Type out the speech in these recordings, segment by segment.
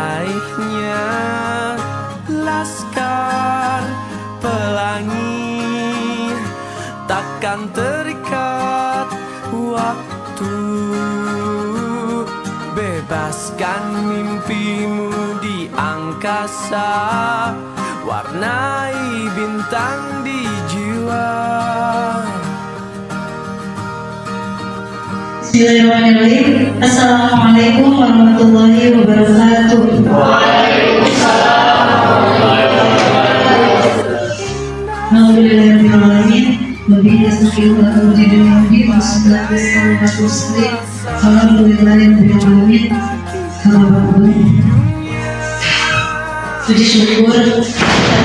meraihnya. Laskar pelangi takkan terikat waktu. Bebaskan mimpimu di angkasa, warnai bintang di jiwa. Bismillahirrahmanirrahim. Assalamualaikum warahmatullahi wabarakatuh. Waalaikumsalam warahmatullahi wabarakatuh. Alhamdulillahirrahmanirrahim. Wabillahi nasta'inu wa bihamdihi wa sallallahu alaihi wasallam. Alhamdulillahirrahmanirrahim. Puji syukur kita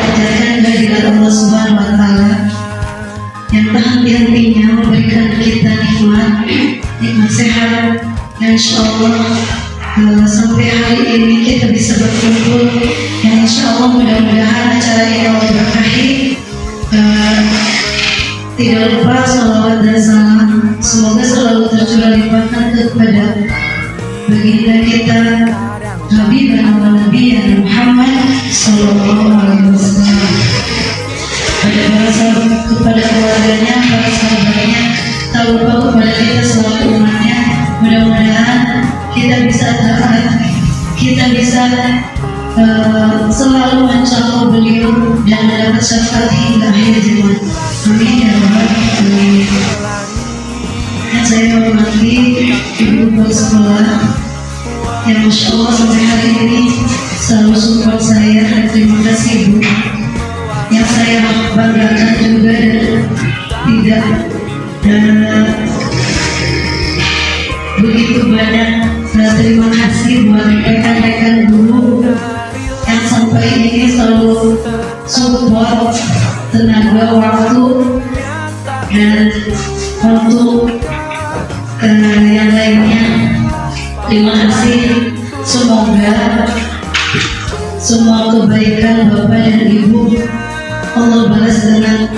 panjatkan kehadirat Allah Subhanahu wa taala yang tak henti-hentinya memberikan kita nikmat sehat, dan insyaallah sampai hari ini kita bisa berkumpul, yang insyaallah mudah-mudahan acara ini Allah berkahi. Tidak lupa salawat dan salam semoga selalu tercurah limpahkan kepada baginda kita Habib dan Nabi Muhammad Sallallahu Alaihi Wasallam, pada para sahabat, kepada keluarganya, para sahabatnya, tak lupa kepada kita selaku umatnya. Mudah-mudahan kita bisa taat, kita bisa selalu mencontoh beliau dan mendapat syafaat hingga akhir zaman. Amin ya rabbal alamin. Dan saya hormati ibu guru sekolah yang Masya Allah sampai hari ini selalu support saya, dan terima kasih ibu. Yang saya banggakan juga dan begitu banyak terima kasih buat rekan-rekan guru yang sampai ini selalu support tenaga, waktu, dan untuk yang lainnya. Terima kasih. Semoga semua kebaikan Bapak dan Ibu Allah balas dengan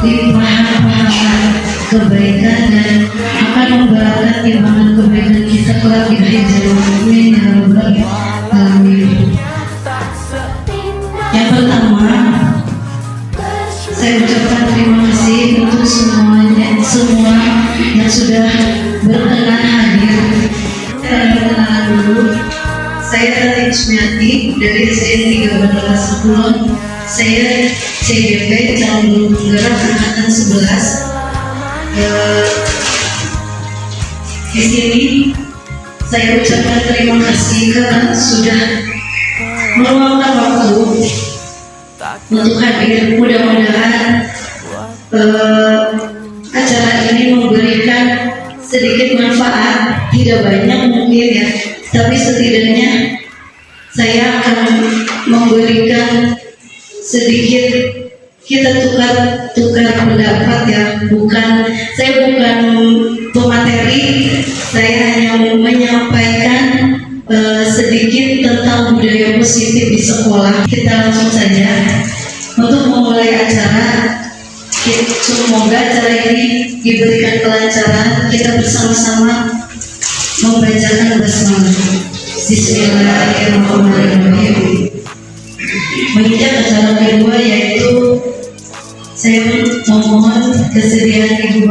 limpahan pahala kebaikan, dan akan membalaskan timbangan kebaikan kita kelak di akhir zaman. Amin ya rabbal alamin. Yang pertama, saya ucapkan terima kasih untuk semua yang sudah berkenan hadir. Perkenalan dulu, saya Tati Ismiati dari SDN 3 Bandara Sepulon. Saya CGP calon guru penggerak angkatan 11. Di sini saya ucapkan terima kasih karena sudah meluangkan waktu untuk hadir. Mudah-mudahan acara ini memberikan sedikit manfaat, tidak banyak mungkin ya, tapi setidaknya saya akan memberikan sedikit, kita tukar pendapat ya. Saya bukan pemateri, saya hanya menyampaikan sedikit tentang budaya positif di sekolah. Kita langsung saja untuk memulai acara. Semoga acara ini diberikan kelancaran. Kita bersama-sama membacakan basmalah. Bismillahirrahmanirrahim. Menginjak acara kedua, yaitu saya memohon kesediaan ibu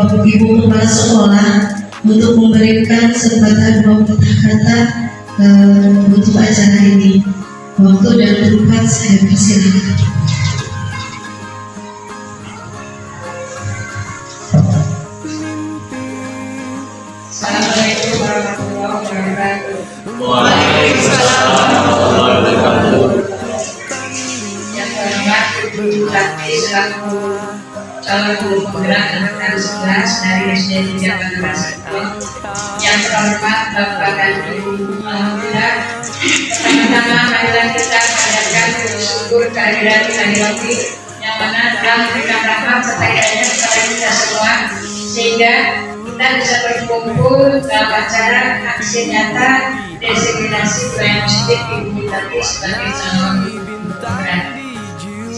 kepala sekolah untuk memberikan sepatah dua patah kata untuk acara ini. Waktu dan tempat saya persilakan. Assalamualaikum warahmatullahi wabarakatuh. Waalaikumsalam warahmatullahi wabarakatuh. Yang terhormat Ibu Tati selaku calon guru penggerak angkatan 11 dari SD 3 Bandara Sepulon. Yang terhormat Bapak dan Ibu, alhamdulillah pertama-tama marilah kita panjatkan puji syukur kehadiran Ilahi yang mana telah memberikan rahmat serta hidayah kepada kita semua, sehingga kita bisa berkumpul dalam acara aksi nyata diseminasi budaya positif di Bumi Tati sebagai calon penggerak.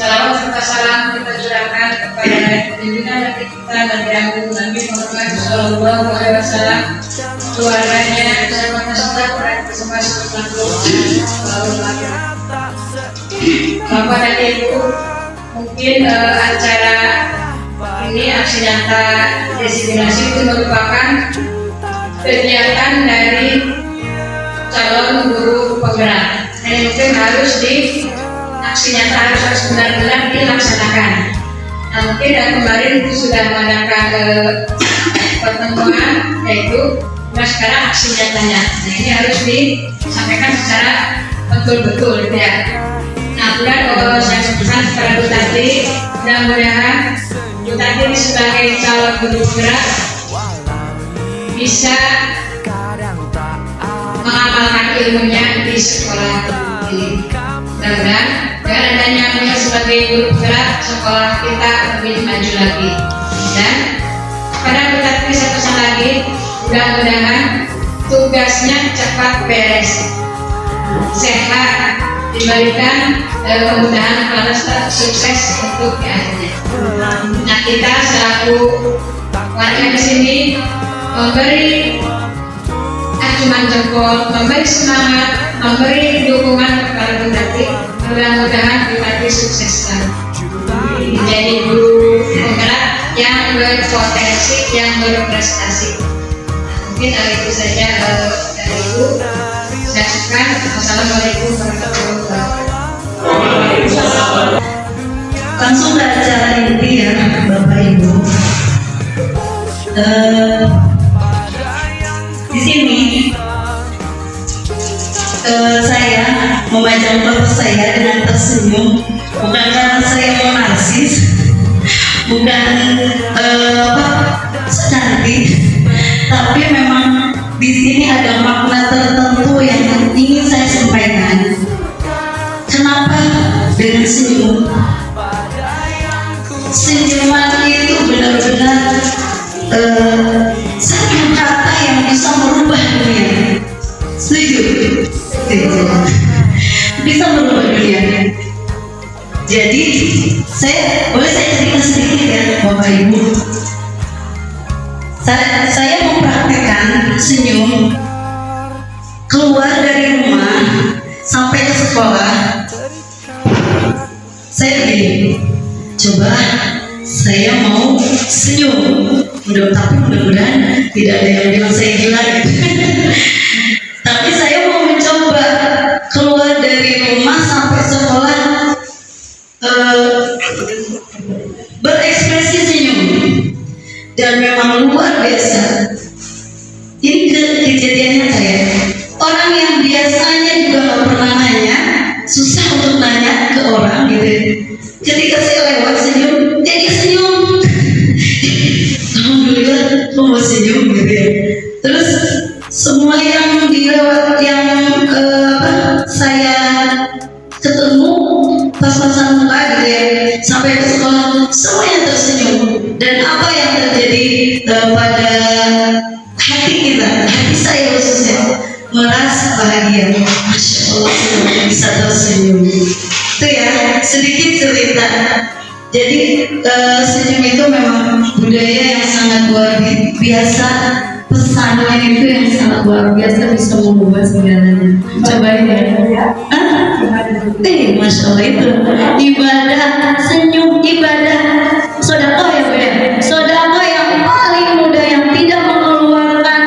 Salawat serta salam kita curahkan kepada junjungan Nabi kita Nabi Muhammad Sallallahu Alaihi Wasallam, keluarganya, sahabat-sahabat kesempatan Bapak dan Ibu, mungkin acara ini aksi nyata destinasi itu merupakan kegiatan dari calon guru penggerak. Ini mungkin harus aksi nyata harus benar-benar dilaksanakan. Nah, mungkin kemarin itu sudah mengadakan pertemuan, yaitu sekarang aksi nyatanya. Nah, ini harus disampaikan secara betul-betul, ya. Nah, kemudian saya sebutkan kepada Bu Tati, mudah-mudahan Bu Tati sebagai calon guru penggerak bisa mengamalkan ilmunya di sekolah ini. Mudah-mudahan dengan adanya beliau sebagai guru penggerak, sekolah kita lebih maju lagi. Dan pada Bu Tati saya pesan lagi, mudah-mudahan tugasnya cepat beres, sehat, diberikan kemudahan pada sukses untuk akhirnya. Nah, kita selaku warga di sini memberi acungan jempol, memberi semangat, memberi dukungan kepada Bu Tati. Mudah-mudahan Bu Tati sukses menjadi guru penggerak yang berpotensi, yang berprestasi. Mungkin itu saja dari Ibu. Saya ucapkan Assalamualaikum warahmatullahi wabarakatuh. Langsung ke acara inti ya Bapak Ibu. Di sini saya memajang foto saya dengan tersenyum, bukan karena saya mau narsis, bukan cantik, tapi memang di sini ada makna tertentu yang ingin saya sampaikan. Kenapa dengan senyum? Senyuman itu benar-benar satu kata yang bisa merubah dunia. Setuju? Bisa merubah dunia. Jadi boleh saya cerita sedikit ya Bapak Ibu. Saya mempraktikkan senyum keluar dari rumah sampai ke sekolah. Saya begini, coba saya mau senyum, tapi mudah-mudahan tidak ada yang bilang saya gila gitu. Tapi saya mau mencoba keluar dari rumah sampai sekolah berekspresi senyum, dan memang luar biasa. Ini kejadiannya saya, orang yang biasanya juga nggak pernah nanya, susah untuk nanya ke orang gitu. Ketika saya lewat senyum, dia senyum. Alhamdulillah, mau senyum gitu ya. Terus semua yang dilewat, yang saya ketemu pas-pasan muka gitu ya, sampai ke sekolah semuanya tersenyum. Dan apa yang terjadi pada hati kita, hati saya khususnya, merasa bahagia. Masya Allah, semuanya bisa tersenyum. Itu ya sedikit cerita. Jadi senyum itu memang budaya yang sangat luar biasa. Pesannya itu yang sangat luar biasa, bisa mengubah segalanya. Cobain ya. Masya Allah, itu ibadah, senyum ibadah, sedekah ya Bu ya. Sedekah yang paling mudah, yang tidak mengeluarkan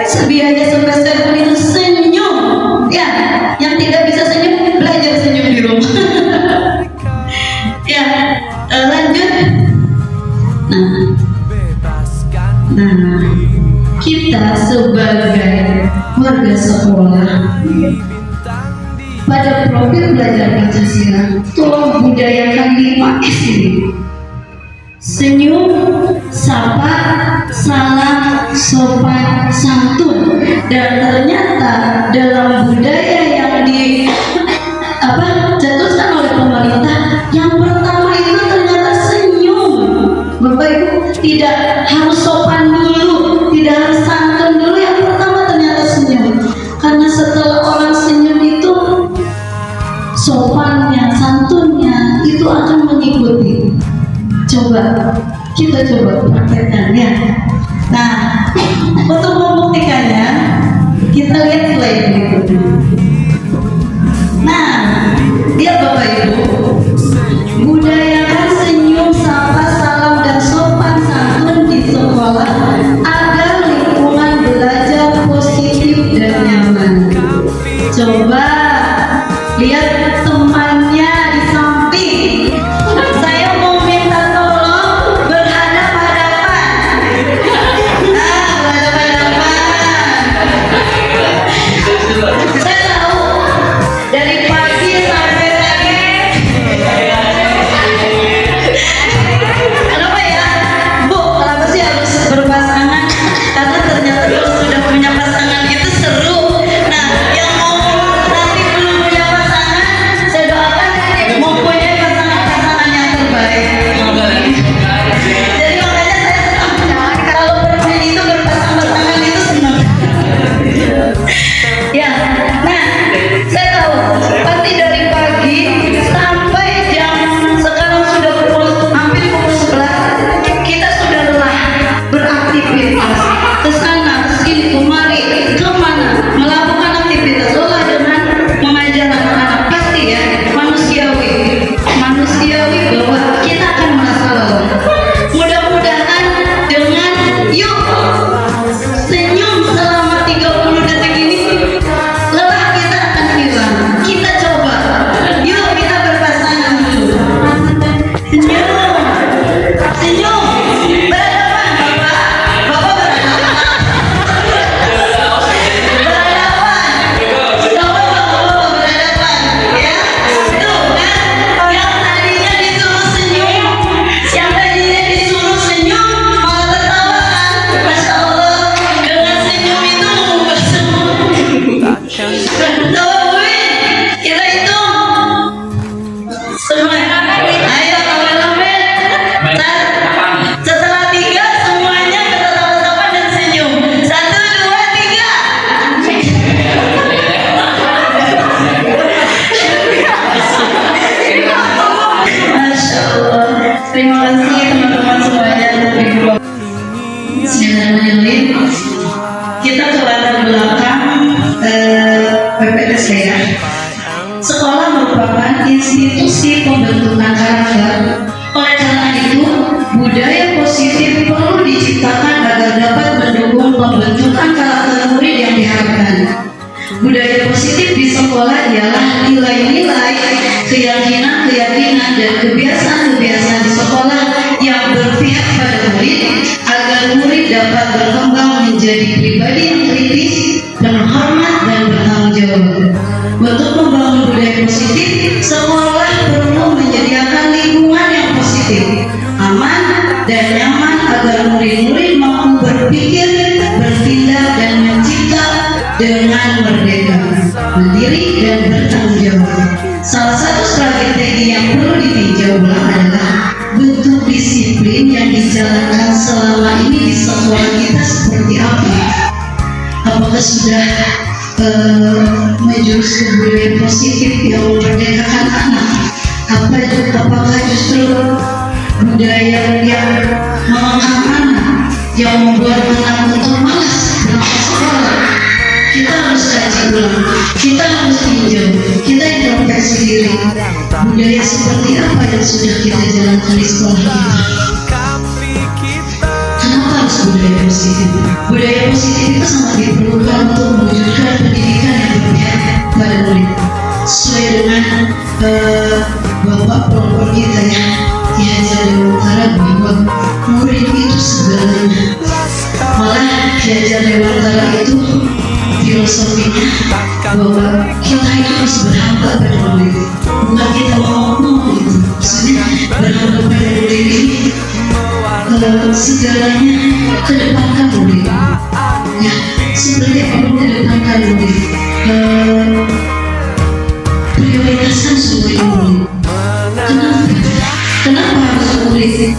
sebiaya sepeser pun, itu senyum ya. Yang tidak bisa senyum, belajar senyum di rumah. Ya, lanjut. Nah, kita sebagai warga sekolah pada profil belajar Pancasila, tolong budayakan 5S ini: senyum, sapa, salam, sopan, santun. Dan ternyata dalam budaya yang cetuskan oleh pemerintah, yang pertama itu ternyata senyum. Bapak Ibu, tidak harus sopan dulu, tidak harus santun dulu, yang pertama ternyata senyum. Karena setelah orang senyum itu, sopannya, santunnya itu akan mengikuti. Coba kita praktekkan ya. Nah, untuk membuktikannya, Kita lihat slide berikutnya. Nah, lihat Bapak Ibu, budayakan senyum, sapa, salam, dan sopan santun di sekolah agar lingkungan belajar positif dan nyaman. Coba lihat temannya di samping. Saya mau minta tolong berhadap-hadapan. Nah, berhadap-hadapan. Saya tahu dari pagi sampai pagi. Kenapa ya, Bu? Kenapa sih harus berpasangan? Karena ternyata kalau sudah punya pasangan itu seru. Nah, yang mau nanti belum punya pasangan, saya doakan mempunyai pasangan yang terbaik. Jadi makanya saya senang kalau itu berpasangan itu senang. Ya, nah saya tahu pasti dari pagi sampai jam sekarang sudah hampir pukul 11, kita sudah lelah beraktivitas ke sana, ke sini, kemari, kemana, melakukan aktivitas, lelah dengan mengajar anak-anak. Pasti ya, manusiawi bahwa kita akan merasa lelah. Mudah-mudahan dengan yuk senyum selama 30 detik ini, lelah kita akan hilang. Kita coba, yuk kita berpasangan dulu. Senyum, berhadapan Bapak berhadapan. Coba Bapak berhadapan, ya. Tuh kan, yang tadinya disuruh senyum, malah tertawa kan. Masya Allah, dengan senyum itu mengubah semua. Coba Win, kita hitung semua. Ayo kameramen, setelah 3 semuanya bertatap-tatapan dan senyum. 1, 2, 3. Masya Allah. Terima kasih teman-teman semuanya. Bismillahirrahmanirrahim. Kita ke latar belakang PPTC ya. Sekolah merupakan institusi pembentukan karakter. Oleh karena itu, budaya positif perlu diciptakan agar dapat mendukung pembentukan karakter murid yang diharapkan. Budaya positif di sekolah ialah nilai-nilai, keyakinan, dan kebiasaan-kebiasaan di sekolah yang berpihak pada murid agar murid dapat berkembang menjadi pribadi yang kritis, penuh hormat, dan bertanggung jawab. Untuk membangun budaya positif, sekolah perlu menyediakan lingkungan yang positif, aman, dan nyaman agar murid-murid mampu berpikir, bertindak, dan mencipta dengan merdeka, mandiri, dan bertanggung jawab. Salah satu strategi yang perlu ditinjau ulang adalah bentuk disiplin yang dijalankan selama ini di sekolah kita seperti apa? Apakah sudah menjurus ke budaya positif yang memerdekakan anak? Apakah justru budaya yang mengekang anak, yang membuat anak untuk malas berangkat sekolah? Kita harus kaji ulang, kita harus tinjau, kita introspeksi diri. Budaya seperti apa yang sudah kita jalankan di sekolah kita? Kenapa harus budaya positif? Budaya positif itu sangat diperlukan untuk mewujudkan pendidikan yang berpihak pada murid. Sesuai dengan Bapak pelopor kita ya, Ki Haji Dewantara, bahwa murid itu segalanya. Malah Ki Haji Dewantara itu filosofinya bahwa kita itu harus berhamba pada murid, bukan kita ngomong gitu. Maksudnya berhamba pada murid ini segalanya kedepankan murid ya, seperti apa kedepankan murid, prioritaskan semua murid. Kenapa harus murid?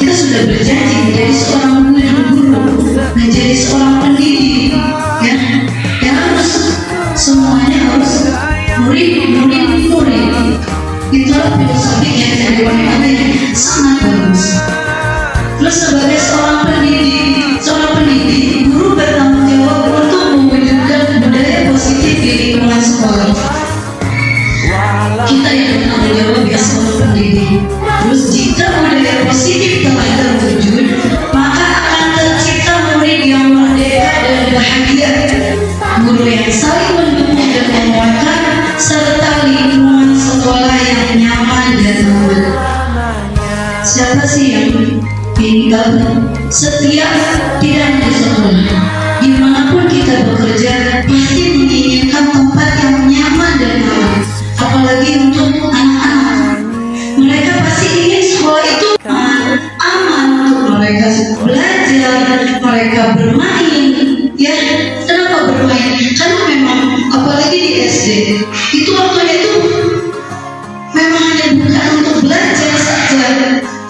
Kita sudah berjanji menjadi seorang guru, menjadi seorang pendidik ya, yang harus semuanya harus murid. Itulah filosofi yang dari wanita yang sangat bagus. Terus sebagai seorang pendidik, guru bertanggung jawab untuk setiap tidak hanya di sekolah, dimanapun kita bekerja pasti menginginkan tempat yang nyaman dan aman. Apalagi untuk anak-anak, mereka pasti ingin sekolah itu aman untuk mereka belajar, mereka bermain. Ya, kenapa bermain? Karena memang apalagi di SD itu waktunya itu memang hanya bukan untuk belajar saja.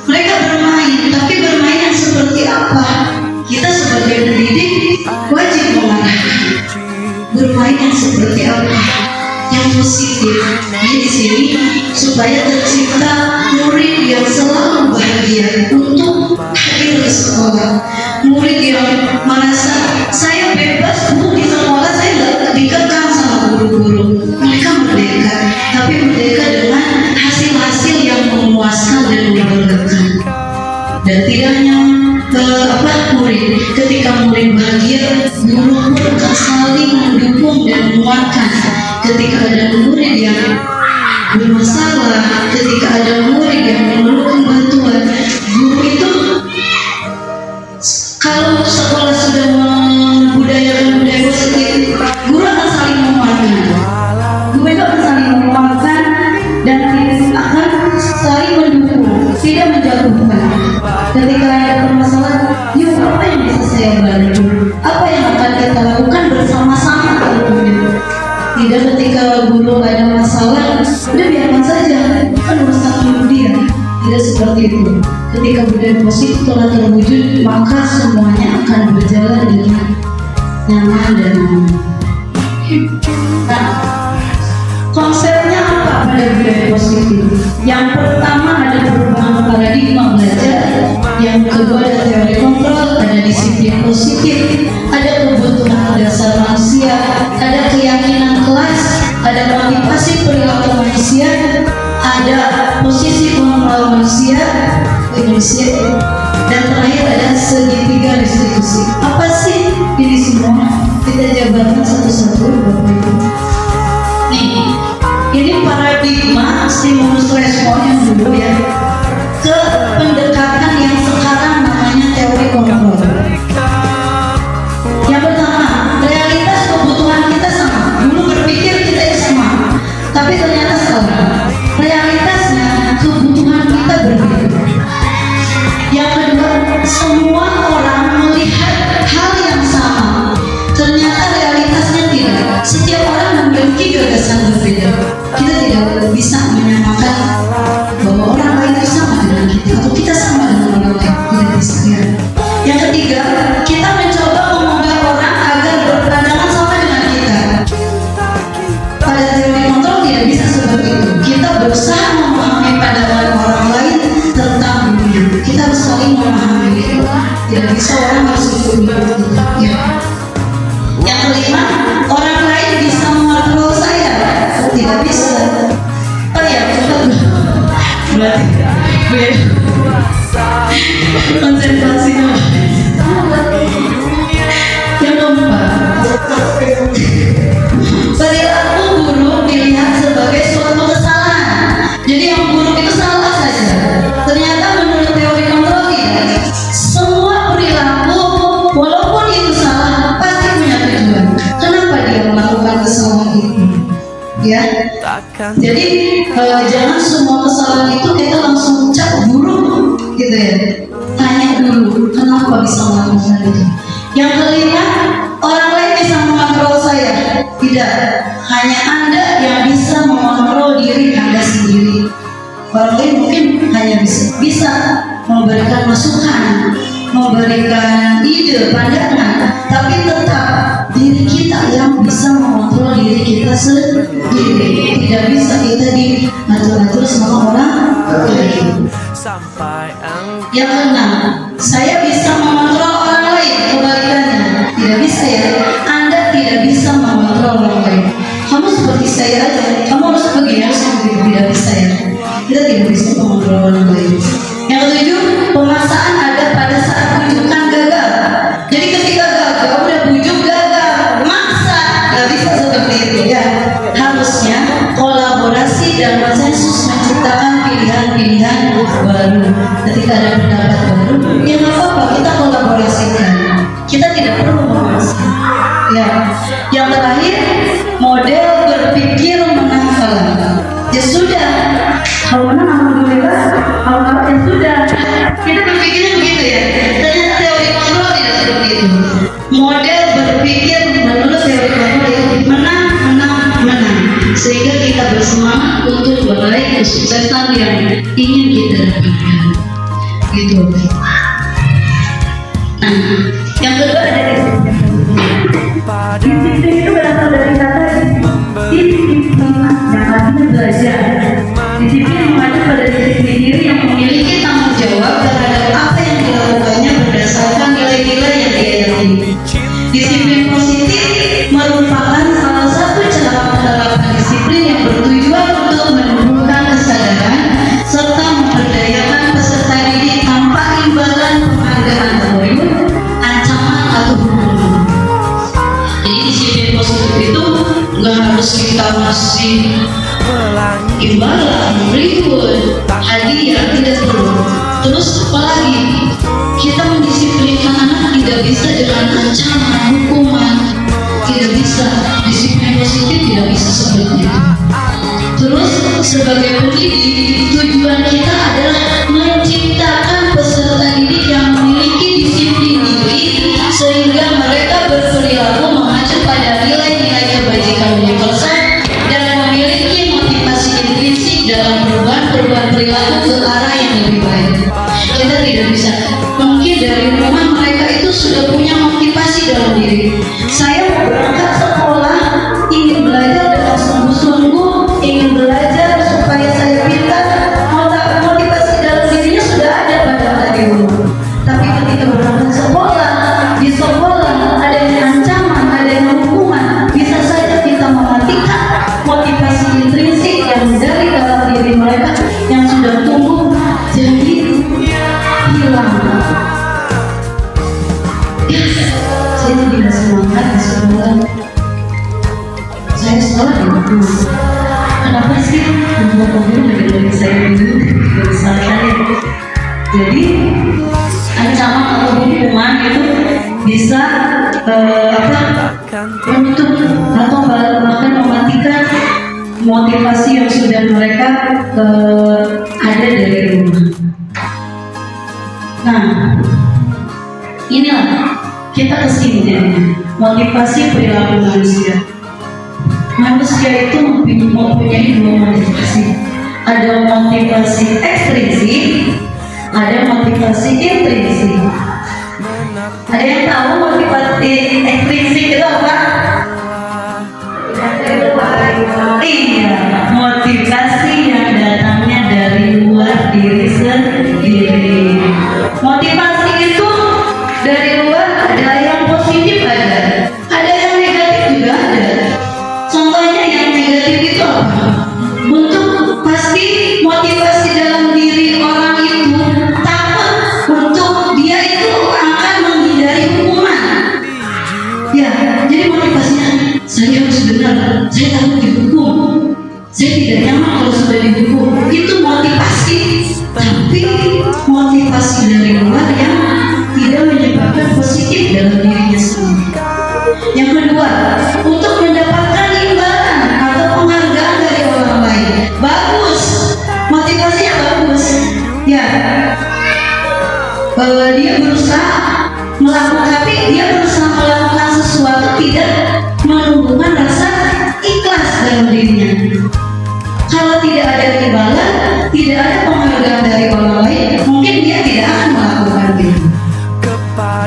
Mereka bermain, tapi bermain yang seperti apa? Kita sebagai pendidik wajib mengarahkan bermain yang seperti apa? Yang positif. Di sini supaya tercipta murid yang selalu bahagia untuk hadir ke sekolah. Murid yang merasa saya bebas di sekolah, saya nggak dikekang sama guru-guru. Mereka merdeka, tapi merdeka dengan hasil-hasil yang memuaskan dan membanggakan. Dan tidak hanya murid, ketika murid bahagia, guru pun akan saling mendukung dan menguatkan. Ketika ada murid yang bermasalah, ketika ada murid yang memerlukan bantuan, guru itu kalau sekolah sudah membudayakan budaya positif, guru akan saling menguatkan. Guru itu akan saling menguatkan dan akan saling mendukung, tidak menjatuhkan. Ketika ada permasalahan, yuk apa yang bisa saya bantu? Apa yang akan kita lakukan bersama-sama tentunya? Tidak ketika guru ada masalah, udah biarkan saja, kan urusan guru dia. Tidak seperti itu. Ketika budaya positif telah terwujud, maka semuanya akan berjalan dengan nyaman dan aman. Nah, konsepnya apa pada budaya positif? Yang pertama ada perubahan paradigma belajar, yang kedua ada teori kontrol, ada disiplin positif, ada kebutuhan dasar manusia, ada keyakinan kelas, ada motivasi perilaku manusia, ada posisi pengelola manusia, dan terakhir ada segitiga restitusi. Apa sih ini semua? Kita jabarkan satu-satu, Bapak Ibu. Nih, ini paradigma stimulus respon yang dulu ya, ke pendekatan yang sekarang namanya teori kontrol. Yang pertama, realitas kebutuhan kita sama. Dulu berpikir kita sama, tapi ternyata salah. Realitasnya kebutuhan kita berbeda. Yang kedua, semua orang melihat hal yang sama, ternyata realitasnya tidak. Setiap orang memiliki gagasan berbeda. Kita tidak bisa menyamakan bahwa orang lain itu sama dengan kita atau kita sama dengan orang lain. Tidak bisa ya. Yang ketiga, kita mencoba mengubah orang agar berpandangan sama dengan kita. Pada teori kontrol tidak bisa seperti itu. Kita berusaha memahami pandangan orang lain tentang dunia. Kita harus saling memahami itu. Tidak bisa orang harus ikut ya. Yang kelima, orang lain bisa mengontrol saya. Tidak bisa. Oh ya, berarti konsentrasinya. Yang keempat, perilaku buruk dilihat sebagai suatu kesalahan. Jadi yang buruk itu salah saja. Ternyata menurut teori kontrol tidak. Semua perilaku walaupun itu salah pasti punya tujuan. Kenapa dia melakukan kesalahan itu? Ya. Jadi jangan semua kesalahan itu kita langsung cap buruk gitu ya. Tanya dulu kenapa bisa melakukan itu. Yang kelima, orang lain bisa mengontrol saya. Tidak, hanya Anda yang bisa mengontrol diri Anda sendiri. Orang lain mungkin hanya bisa memberikan masukan, memberikan ide, pandangan, tapi tetap diri kita yang bisa mengontrol diri kita sendiri. Tidak bisa kita diatur-atur sama orang lain. Yang keenam, saya bisa mengontrol orang lain. Kebalikannya, tidak bisa ya. Anda tidak bisa mengontrol orang lain. Kamu seperti saya aja, kamu harus begini, harus begitu. Tidak bisa ya. Kita tidak bisa mengontrol orang lain. Yang ketujuh, pemaksaan ada pada saat bujukan gagal. Jadi ketika gagal, udah bujuk gagal, maksa, nggak bisa seperti itu ya. Harusnya kolaborasi dan konsensus menciptakan pilihan-pilihan baru. Ketika ada pendapat baru, ya nggak apa-apa, kita kolaborasikan. Kita tidak perlu memaksa. Ya, yang terakhir model berpikir menang kalah. Ya sudah, kalau menang alhamdulillah, kalau kalah ya sudah. Kita berpikirnya begitu ya. Ternyata teori kontrol tidak seperti itu. Model berpikir menurut teori kontrol itu menang, sehingga kita bersemangat untuk meraih kesuksesan yang ingin kita dapatkan. Gitu. Nah, yang kedua ada disiplin itu berasal dari kata disiplin yang artinya belajar. Disiplin mengacu pada disiplin diri yang memiliki tanggung jawab terhadap apa yang dilakukannya berdasarkan nilai-nilai yang dia yakini. Disiplin positif merupakan salah satu cara penerapan disiplin yang bertujuan untuk menumbuhkan kesadaran serta memberdayakan peserta didik tanpa imbalan penghargaan teorium, ancaman atau hukuman. Jadi disiplin positif itu nggak harus kita masih imbalan, reward, hadiah, tidak perlu. Terus apalagi kita mendisiplinkan anak tidak bisa dengan ancaman, hukuman, tidak bisa. Disiplin positif tidak bisa seperti itu. Terus sebagai pendidik, tujuan kita adalah menciptakan peserta didik yang memiliki disiplin diri sehingga mereka berperilaku mengacu pada nilai-nilai kebajikan universal dan memiliki motivasi intrinsik dalam perubahan perilaku ke arah yang lebih baik. Kita tidak bisa, mungkin dari rumah mereka itu sudah punya motivasi dalam diri. Saya mau berangkat sekolah, ingin belajar dengan sungguh-sungguh, ingin belajar supaya saya pintar. Motivasi dalam dirinya sudah ada pada dari rumah. Tapi ketika berangkat sekolah, di sekolah ada yang ancaman, ada yang hukuman, bisa saja kita mematikan motivasi intrinsik yang dari dalam diri mereka yang sudah tumbuh jadi hilang. Saya tidak semangat di sekolah. Saya sekolah di rumah. Kenapa sih guru dari saya dulu misalnya? Jadi ancaman atau hukuman itu bisa untuk atau bahkan mematikan motivasi yang sudah mereka ada dari rumah. Nah, inilah kita kesini jadinya motivasi perilaku manusia. Manusia itu mempunyai dua motivasi. Ada motivasi ekstrinsik, ada motivasi intrinsik. Ada yang tahu motivasi ekstrinsik itu apa? Iya, motivasi yang datangnya dari luar diri sendiri. Motivasi itu dari luar ada yang positif ada yang negatif juga ada. Contohnya yang negatif itu apa? Untuk pasti motivasi dalam diri orang itu takut untuk dia itu akan menghindari hukuman. Ya, jadi motivasinya saya harus benar, saya takut dihukum, saya tidak nyaman kalau sudah dihukum. Itu motivasi, tapi motivasi dari luar yang tidak menyebabkan positif dalam dirinya sendiri. Yang kedua, untuk mendapatkan imbalan atau penghargaan dari orang lain. Bagus, motivasinya bagus. Ya, dia berusaha melakukan sesuatu tidak menumbuhkan rasa ikhlas dalam dirinya. Kalau tidak ada imbalan, tidak ada penghargaan dari orang lain, mungkin dia tidak akan melakukan itu.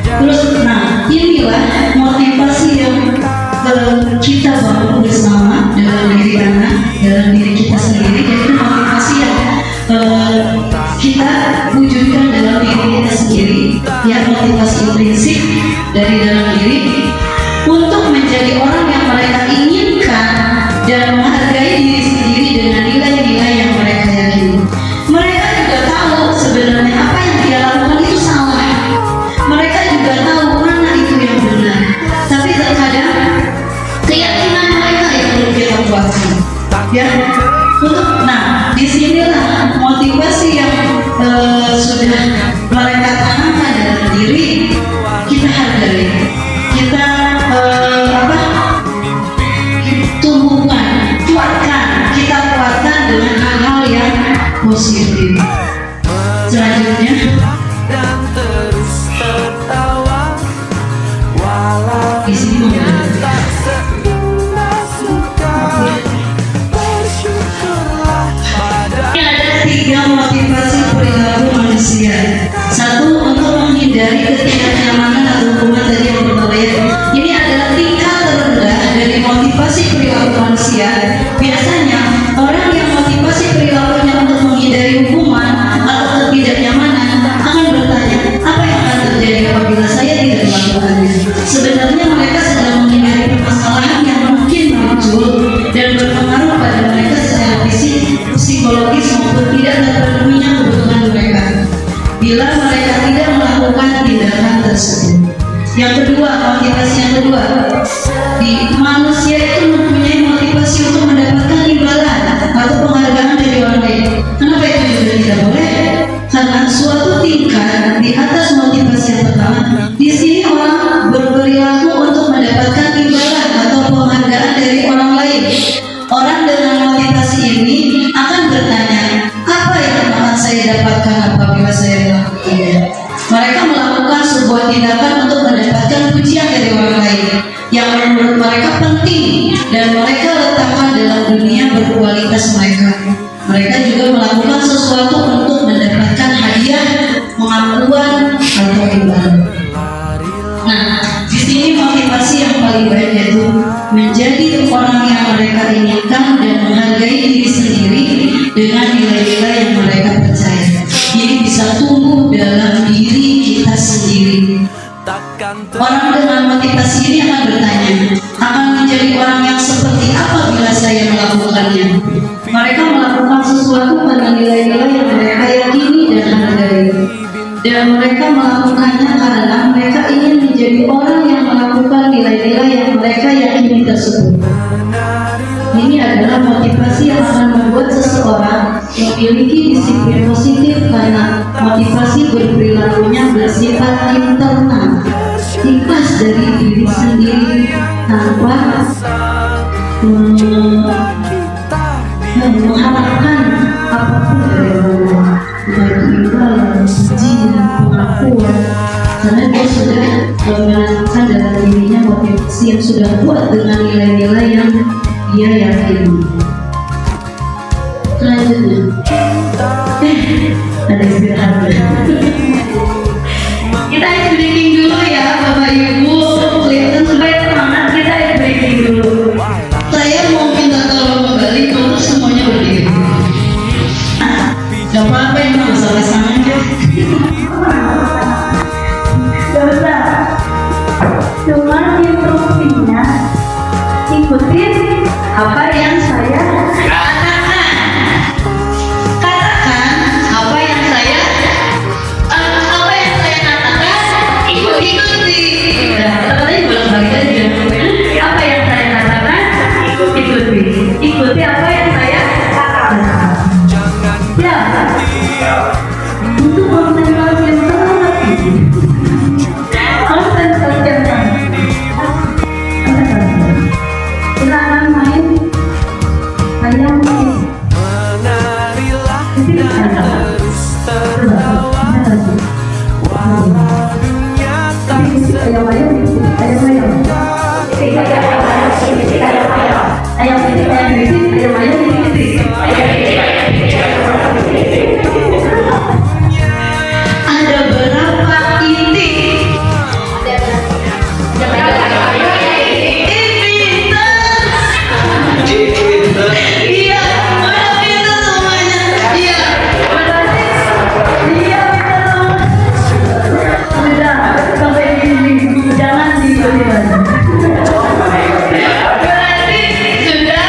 Terus, nah inilah motivasi yang kita bangun bersama dalam diri anak, dalam diri kita sendiri. Jadi motivasi yang kita wujudkan dalam diri kita sendiri, ya motivasi intrinsik dari dalam diri untuk menjadi orang yang mereka inginkan dan menghargai diri sendiri dengan nilai-nilai yang mereka yakini. Mereka juga tahu sebenarnya apa yang dia lakukan itu salah. Mereka juga tahu mana itu yang benar. Tapi terkadang keyakinan mereka yang perlu kita kuatkan. Ya, nah disinilah motivasi sudah mereka tanamkan dalam diri, kita hargai, kita tumbuhkan, kita kuatkan dengan hal-hal yang positif. Selanjutnya dan terus tertawa walau di sini tak seindah suka. Bersyukurlah pada ada 3 motivasi perilaku manusia. 1, untuk menghindari ketidaknyamanan atau hukuman tadi yang pertama ya. Ini adalah tingkat terendah dari motivasi perilaku manusia. Biasanya orang yang motivasi perilakunya untuk menghindari hukuman atau ketidaknyamanan akan bertanya, apa yang akan terjadi apabila saya tidak melakukannya? Sebenarnya mereka sedang menghindari permasalahan yang mungkin muncul dan berpengaruh pada mereka secara fisik, psikologis maupun tidak terpenuhinya kebutuhan mereka bila mereka tidak melakukan tindakan tersebut. Yang kedua, motivasi yang kedua, di manusia itu mempunyai motivasi untuk mendapatkan imbalan atau penghargaan dari orang lain. Kenapa itu juga tidak boleh? Karena suatu tingkat di atas motivasi yang pertama, di sini orang berperilaku untuk mendapatkan imbalan atau penghargaan dari orang lain. Orang dengan motivasi ini akan bertanya, apa yang akan saya dapatkan apabila saya melakukannya? Mereka melakukan sebuah tindakan untuk mendapatkan pujian dari orang lain yang menurut mereka penting dan mereka letakkan dalam dunia berkualitas mereka. Mereka juga melakukan sesuatu untuk mendapatkan hadiah, pengakuan atau imbalan. Nah, di sini motivasi yang paling baik yaitu menjadi orang yang mereka inginkan dan menghargai diri sendiri dengan nilai-nilai yang mereka percaya. Ini bisa tumbuh dalam diri kita sendiri. takkan Orang dengan motivasi ini akan bertanya, akan menjadi orang yang seperti apa bila saya melakukannya? Mereka melakukan sesuatu pada nilai-nilai yang mereka yakini dan hargai. Dan mereka melakukannya karena mereka ingin menjadi orang yang melakukan nilai-nilai yang mereka yakini tersebut. Ini adalah motivasi yang akan membuat seseorang memiliki disiplin positif karena motivasi berperilakunya bersifat internal, ikhlas dari diri sendiri tanpa mengharapkan apapun dari Allah, baik imbalan, puji dan pengakuan, karena dia sudah menanamkan dalam dirinya motivasi yang sudah kuat dengan nilai-nilai yang dia yakini. Selanjutnya, ada istirahat. Kita ice breaking dulu ya, Bapak Ibu. Kelihatan supaya semangat, kita ice breaking dulu. Saya mau minta tolong kembali untuk semuanya berdiri. Gak apa-apa ini masalah aja. Gak usah. Cuma instruksinya ikutin apa yang saya Katakan apa yang saya katakan. Ikuti. Katanya bolak-balik aja. apa yang saya katakan ikuti apa yang saya katakan. Ya, untuk konsentrasi yang sangat tinggi. Konsentrasi yang sangat tinggi. Kita akan main ayam menarilah dan terus tertawa walau dunia tak Ada berapa inti? Iya, udah pintar semuanya. Iya. Sudah sampai di sini, jangan digoyang. Berarti sudah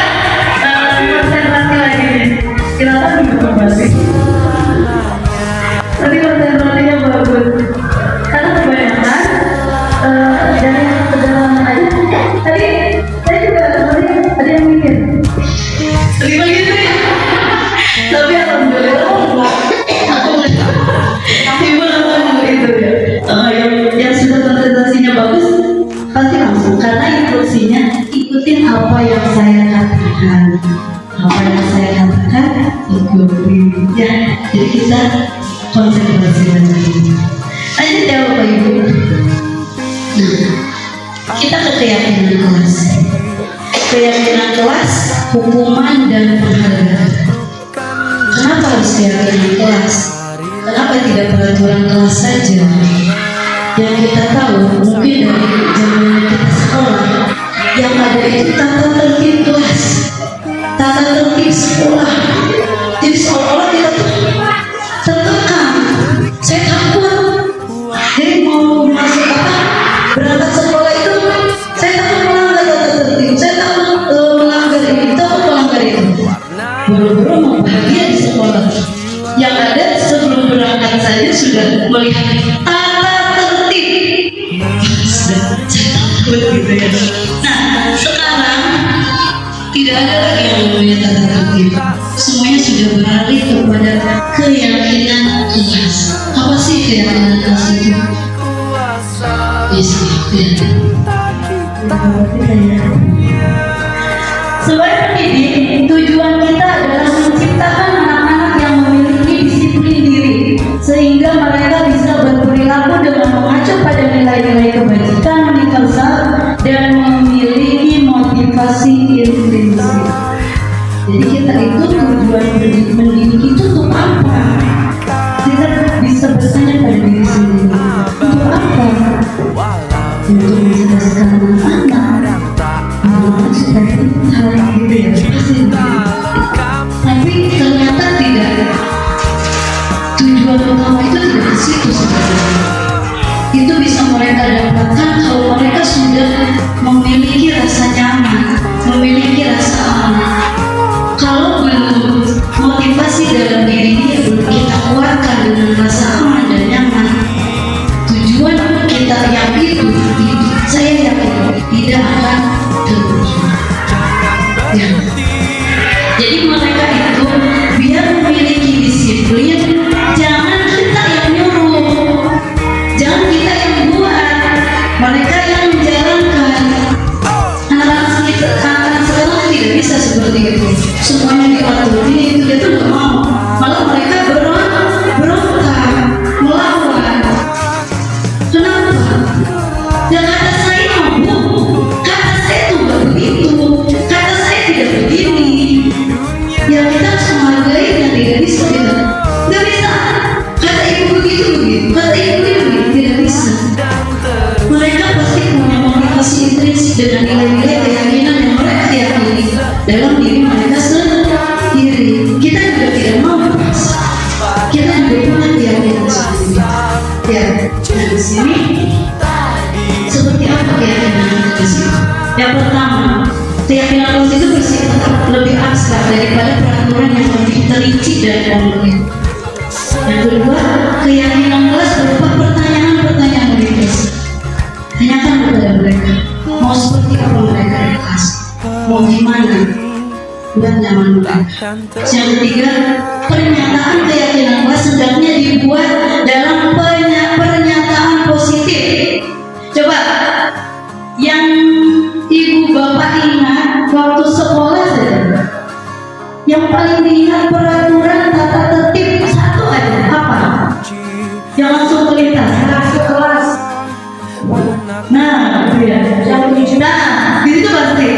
apa yang saya katakan. Apa yang saya katakan ikuti ya. Jadi kita konsentrasi lagi. Lanjut ya Bapak Ibu. Nah, kita ke keyakinan kelas. Keyakinan kelas, hukuman dan penghargaan. Kenapa harus keyakinan kelas? Kenapa tidak peraturan kelas saja? Yang kita tahu mungkin dari zaman kita sekolah, yang ada itu tata tertib kelas, tata tertib sekolah. Jadi seolah-olah kita tuh tertekan. Saya takut. Jadi mau masuk berangkat sekolah itu, saya takut melanggar tata tertib, saya takut melanggar ini, takut melanggar itu. Buru-buru mau bahagia di sekolah. Yang ada sebelum berangkat saja sudah melihat tata tertib. Sudah saya takut gitu ya. Nah sekarang tidak ada lagi yang namanya tata tertib. Semuanya sudah beralih kepada keyakinan kelas. Apa sih keyakinan kelas itu? Sebagai pendidik, tujuan kita adalah menciptakan anak-anak yang memiliki disiplin diri, sehingga mereka bisa berperilaku dengan mengacu pada nilai-nilai kebajikan universal dan memiliki motivasi intrinsik. Jadi kita itu tujuan mendidik itu untuk apa? Kita bisa bertanya pada diri sendiri, untuk apa? Untuk mencerdaskan anak-anak, supaya pintar gitu ya, pasti. Tapi ternyata tidak. Tujuan utama itu tidak di situ sebenarnya. Itu bisa mereka dapatkan kalau mereka sudah memiliki rasa nyaman, memiliki rasa aman. Kalau belum, motivasi dalam diri dia belum kita kuatkan dengan rasa aman dan nyaman, tujuan kita yang itu saya yakin tidak akan terwujud. Ya. Jadi mereka itu biar memiliki disiplin, jangan kita yang nyuruh, jangan kita yang buat, mereka yang menjalankan. Anak-anak sekarang tidak bisa seperti itu. Semuanya diatur ini itu dia tuh nggak mau, malah mereka berontak, melawan. Kenapa? Dan kata saya bu, kata saya tuh nggak begitu, kata saya tidak begini. Ya kita harus menghargai dan tidak bisa kita, nggak bisa. Kata ibu begitu, kata ibu begitu, tidak bisa. Mereka pasti punya motivasi intrinsik dengan nilai-nilai keyakinan yang mereka yakini dalam diri mereka sendiri. Kita juga tidak mau berpaksa. Kita juga punya keyakinan sendiri. Ya, nah di sini seperti apa keyakinan kita di sini? Yang pertama, keyakinan kelas itu bersifat lebih abstrak daripada peraturan yang lebih terinci dan konkret. Yang kedua, keyakinan kelas berupa pertanyaan-pertanyaan bebas. Tanyakan kepada mereka, mau seperti apa mereka di kelas, mau gimana, dan nyaman mereka. Yang ketiga, pernyataan keyakinan kelas hendaknya dibuat dalam pernyataan positif. Coba, yang ibu bapak ingat waktu sekolah saja, yang paling diingat peraturan tata tertib satu aja, apa? Yang langsung melintas, masuk kelas. Nah, itu ya, yang tujuh. Nah, itu pasti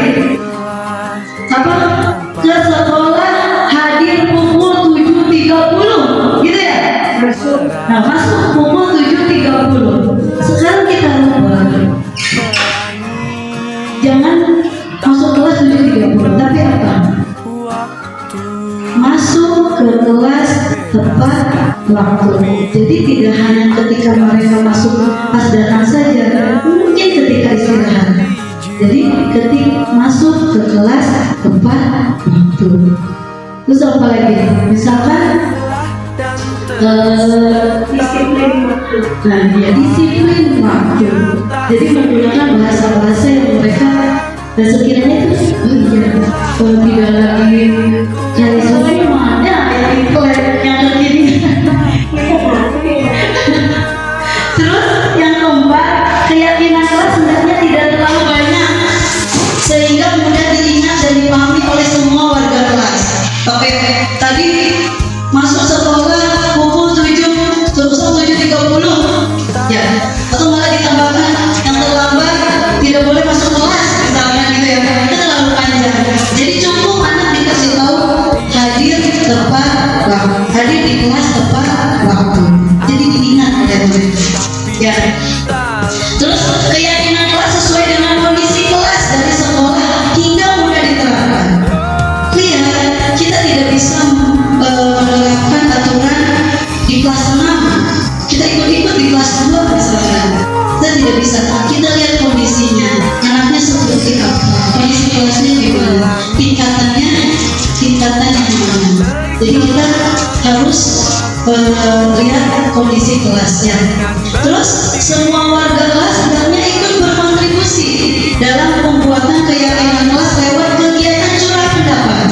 apa? Ke sekolah hadir pukul 7.30, gitu ya? Nah, masuk pukul 7.30. Sekarang kita lupa. Jangan masuk kelas 7.30, tapi apa? Masuk ke kelas tepat waktu. Jadi tidak hanya ketika mereka masuk pas datang saja, mungkin ketika istirahat. Jadi ketika masuk ke kelas tepat waktu. Terus apa lagi? Misalkan disiplin waktu. Nah, ya disiplin waktu. Jadi menggunakan bahasa-bahasa yang mereka dan sekiranya itu tidak lagi cari semuanya yang iklan yang kekini. Terus yang keempat, keyakinan kelas hendaknya tidak terlalu banyak sehingga mudah diingat tadi masuk sekolah pukul 7.30 ya, atau malah ditambahkan yang terlambat tidak boleh masuk kelas misalnya gitu ya, itu terlalu panjang. Jadi cukup anak dikasih tahu hadir tepat waktu, hadir di kelas tepat waktu, jadi diingat ya murid ya. Terus keyakinan kelas sesuai dengan kondisi kelas dari sekolah hingga mulai diterapkan. Lihat, kita tidak bisa menerapkan aturan di kelas 6, kita ikut-ikut di kelas 2 misalnya, kita tidak bisa. Kita lihat kondisinya, anaknya seperti apa, kondisi kelasnya gimana, tingkatannya gimana. Jadi kita harus lihat kondisi kelasnya. Terus semua warga kelas sebenarnya ikut berkontribusi dalam pembuatan keyakinan kelas lewat kegiatan curah pendapat.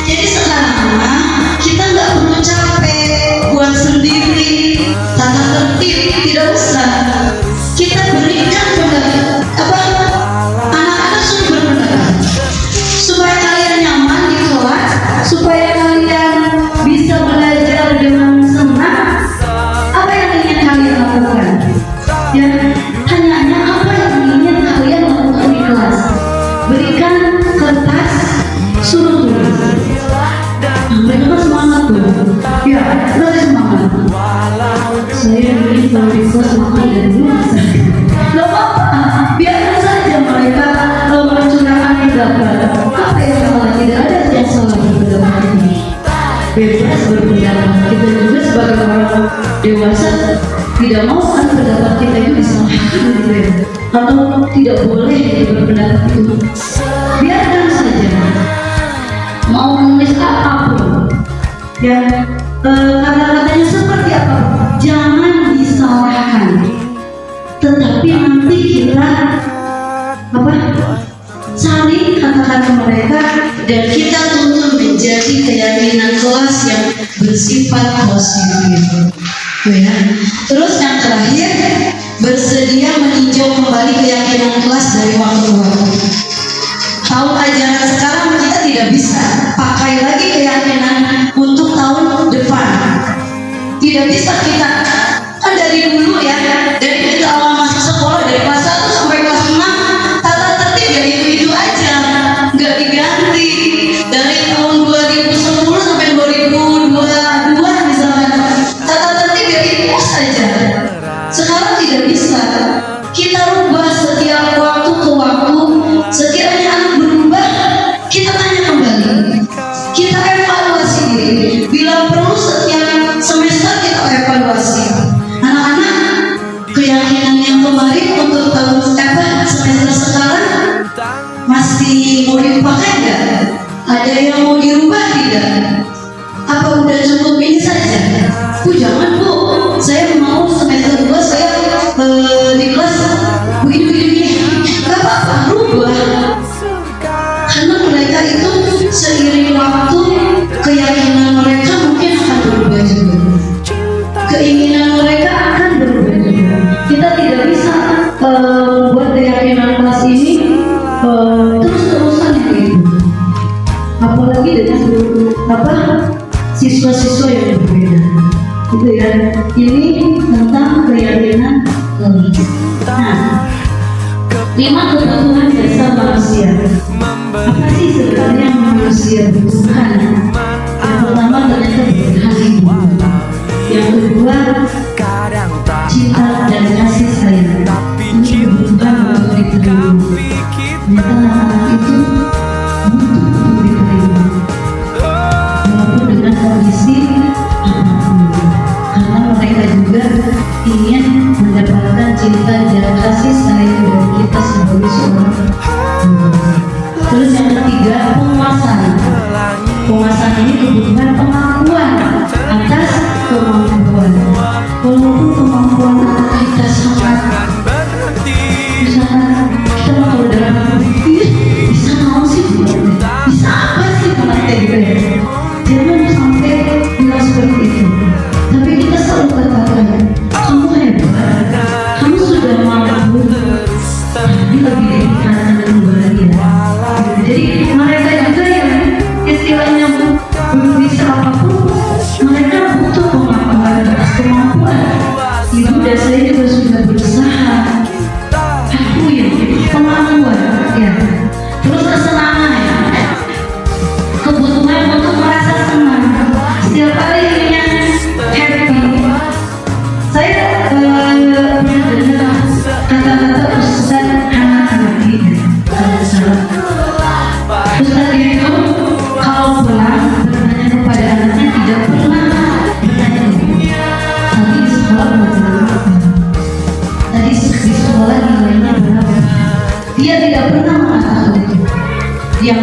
Jadi sekarang kita nggak perlu capek buat sendiri tata tertib, tidak usah. Kita berikan pendapat, anak-anak suruh berpendapat supaya kalian nyaman di kelas, supaya kalian bisa belajar dengan senang. Apa yang ingin kalian lakukan? Ya, hanya apa yang ingin kalian lakukan di kelas. Berikan kertas, suruh tulis. Mereka kan semangat tuh. Ya, mereka semangat. Saya ingin kalau di kelas makan dan minum. Gak apa-apa, biarkan saja mereka mencurahkan pendapat. Apa yang salah? Tidak ada yang salah berpendapat ini. Bebas berpendapat. Kita juga sebagai orang dewasa tidak mau kan pendapat kita itu disalahkan gitu ya, atau tidak boleh berpendapat itu. Biarkan saja. Mau menulis apapun ya, kata-katanya seperti apa, jangan disalahkan, tetapi nanti kita saling kata-kata mereka dan kita tuntut menjadi keyakinan kelas yang bersifat positif ya. Terus yang terakhir, bersedia meninjau kembali keyakinan kelas dari waktu ke waktu. Tahun ajaran sekarang kita tidak bisa pakai lagi keyakinan untuk tahun depan. Tidak bisa kita, kan dari dulu ya, dari kita awal masuk sekolah dari kelas 1 sampai kelas 6 tata tertib ya itu aja, nggak diganti. Dari tahun 2010 sampai 2022 misalnya, tata tertib ya itu saja. Sekarang tidak bisa, kita rubah setiap waktu ke waktu. Sekiranya anak berubah, kita tanya kembali, kita evaluasi diri. Bila perlu setiap semester kita evaluasi. Anak-anak, keyakinan yang kemarin untuk tahun semester sekarang masih mau dipakai nggak? Ada yang mau dirubah tidak? Apa udah cukup ini saja? Bu jangan bu, saya mau semester 2 saya di kelas begini. Gak apa-apa, rubah. Karena mereka itu seiring waktu keyakinan mereka mungkin akan berubah juga, keinginan mereka akan berubah juga. Kita tidak bisa buat keyakinan kelas ini terus-terusan gitu. Apalagi dengan siswa-siswa yang berbeda. Gitu ya. Ini tentang keyakinan kelas. Nah, 5 kebutuhan dasar manusia. Apa sih sebenarnya yang manusia butuhkan? Yang pertama ternyata berhati. Yang kedua cinta dan kasih sayang. Ini kebutuhan untuk diterima. Ternyata anak-anak itu butuh untuk diterima, walaupun dengan kondisi apapun. Karena mereka juga ingin mendapatkan cinta dan kasih sayang dari kita sebagai seorang hamba. Terus yang ketiga, penguasaan. Penguasaan ini kebutuhan pengakuan atas kemampuan. Walaupun kemampuan anak kita sangat, misalnya kita mau dalam bisa mau sih, bisa apa sih kayak gitu ya. Jangan sampai bilang seperti itu. Tapi kita selalu katakan, kamu hebat, kamu sudah mampu, ini lebih dikatakan dengan bahagia. Jadi mereka juga yang istilahnya berusaha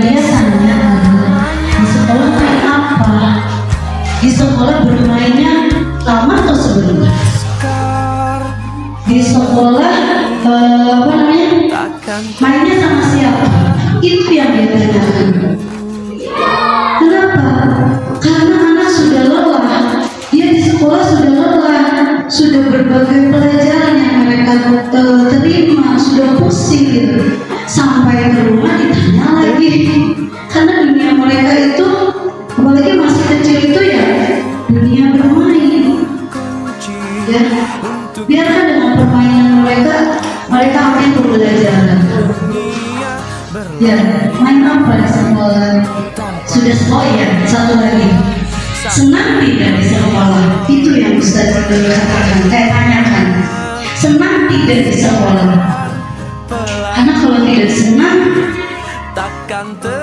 kebiasaannya adalah di sekolah main apa? Di sekolah bermainnya lama atau sebentar? Di sekolah apa namanya? Mainnya sama siapa? Itu yang dia tanyakan. Kenapa? Karena anak sudah lelah. Dia di sekolah sudah lelah, sudah berbagai pelajaran yang mereka terima, sudah pusing gitu. Sampai ke rumah ditanya lagi. Karena dunia mereka itu, apalagi masih kecil itu ya, dunia bermain. Ya, biarkan dengan permainan mereka akan pembelajaran. Ya, main apa di sekolah? Sudah sekolah ya, satu lagi. Senang tidak di sekolah? Itu yang Ustaz katakan, saya tanyakan. Senang tidak di sekolah? Karena kalau tidak senang,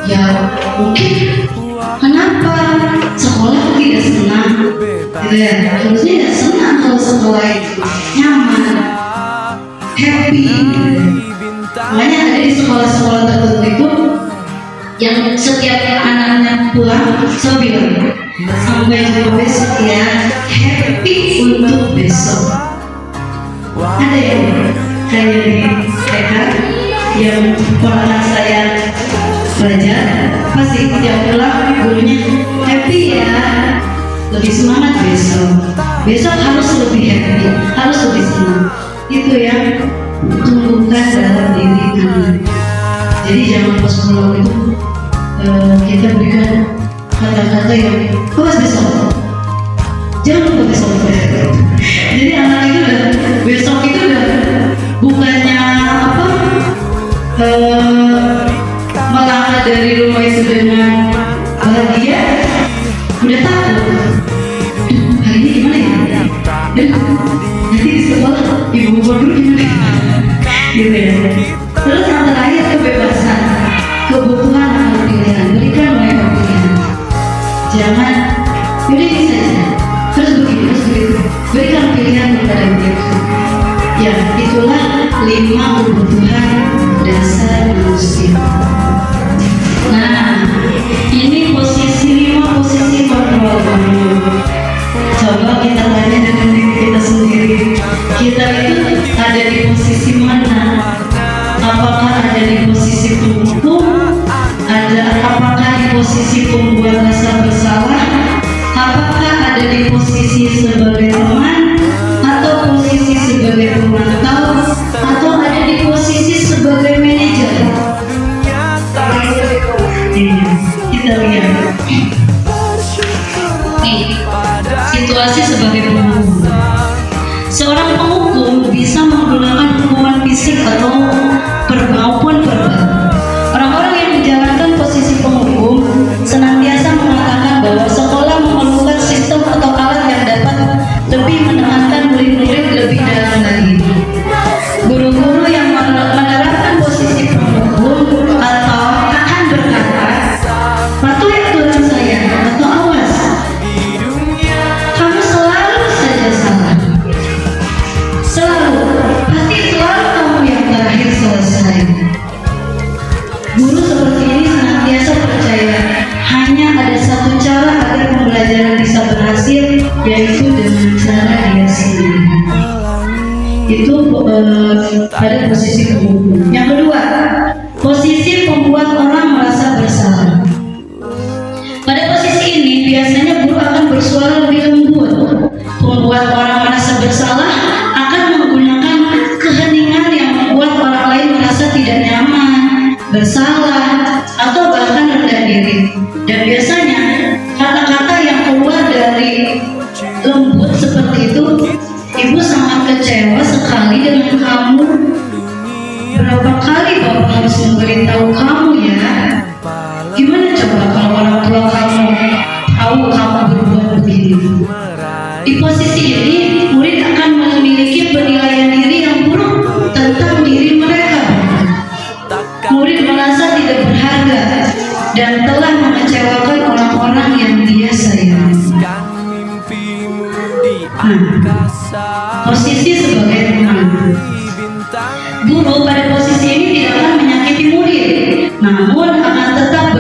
ya mungkin. Kenapa sekolah tidak senang? Gitu ya, harusnya ya senang kalau sekolah itu nyaman, happy. Makanya ada di sekolah-sekolah tertentu itu yang setiap anaknya pulang, saya bilang sampai jumpa besok ya, happy untuk besok. Ada yang kayak di mereka yang ponakan saya belajar, pasti dia pulang gurunya happy ya, lebih semangat besok harus lebih happy, harus lebih senang. Itu yang tumbuhkan dalam diri anak. Jadi jangan pas pulang itu kita berikan kata-kata yang awas besok, jangan lupa besok. Jadi anak itu udah besok itu udah bukannya apa melangkah dari rumah itu dengan bahagia, udah takut. Hari ini gimana ya? Nanti di sekolah ibu guru gimana? Gitu ya. Terus yang terakhir kebebasan, kebutuhan atau pilihan, berikan mereka pilihan. Jangan pilih ini saja, terus begini, terus begitu. Berikan pilihan kepada mereka. Ya, itulah 5 kebutuhan dasar manusia. Nah, ini posisi 5 posisi kontrol. Coba kita tanya dengan diri kita sendiri. Kita itu ada di posisi mana? Apakah ada di posisi penghukum? Apakah di posisi pembuat rasa bersalah? Apakah ada di posisi sebagai teman? Atau posisi sebagai pemantau? Atau ada di posisi sebagai manajer? Kita lihat. Situasi sebagai penghukum. Seorang penghukum bisa menggunakan hukuman fisik atau maupun verbal. Orang-orang yang menjalankan posisi penghukum senantiasa mengatakan bahwa sekolah memerlukan sistem atau alat yang dapat lebih menekankan murid-murid lebih dalam lagi. Guru-guru yang menerapkan posisi penghukum atau akan berkata, patuhi aturan saya atau awas, kamu selalu saja salah. Selalu, pasti selalu kamu yang terakhir selesai. Guru seperti ini senantiasa percaya hanya ada satu cara agar pembelajaran bisa berhasil, yaitu dengan cara dia sendiri. Itu pada posisi penghukum. Yang kedua, posisi pembuat orang merasa bersalah. Pada posisi ini biasanya guru akan bersuara lebih lembut. Pembuat orang merasa bersalah akan menggunakan keheningan yang membuat orang lain merasa tidak nyaman, bersalah, atau bahkan rendah diri. Dan biasanya kata-kata yang keluar dari lembut seperti itu, ibu sangat kecewa sekali dengan kamu. Berapa kali bapak harus memberitahu kamu ya? Gimana coba kalau orang tua kamu tahu kamu berbuat begini? Di posisi ini, murid akan memiliki penilaian diri yang buruk tentang diri mereka. Murid merasa tidak berharga dan telah mengecewakan orang-orang yang dia sayang. Posisi sebagai teman. Guru pada posisi ini tidak akan menyakiti murid, namun akan tetap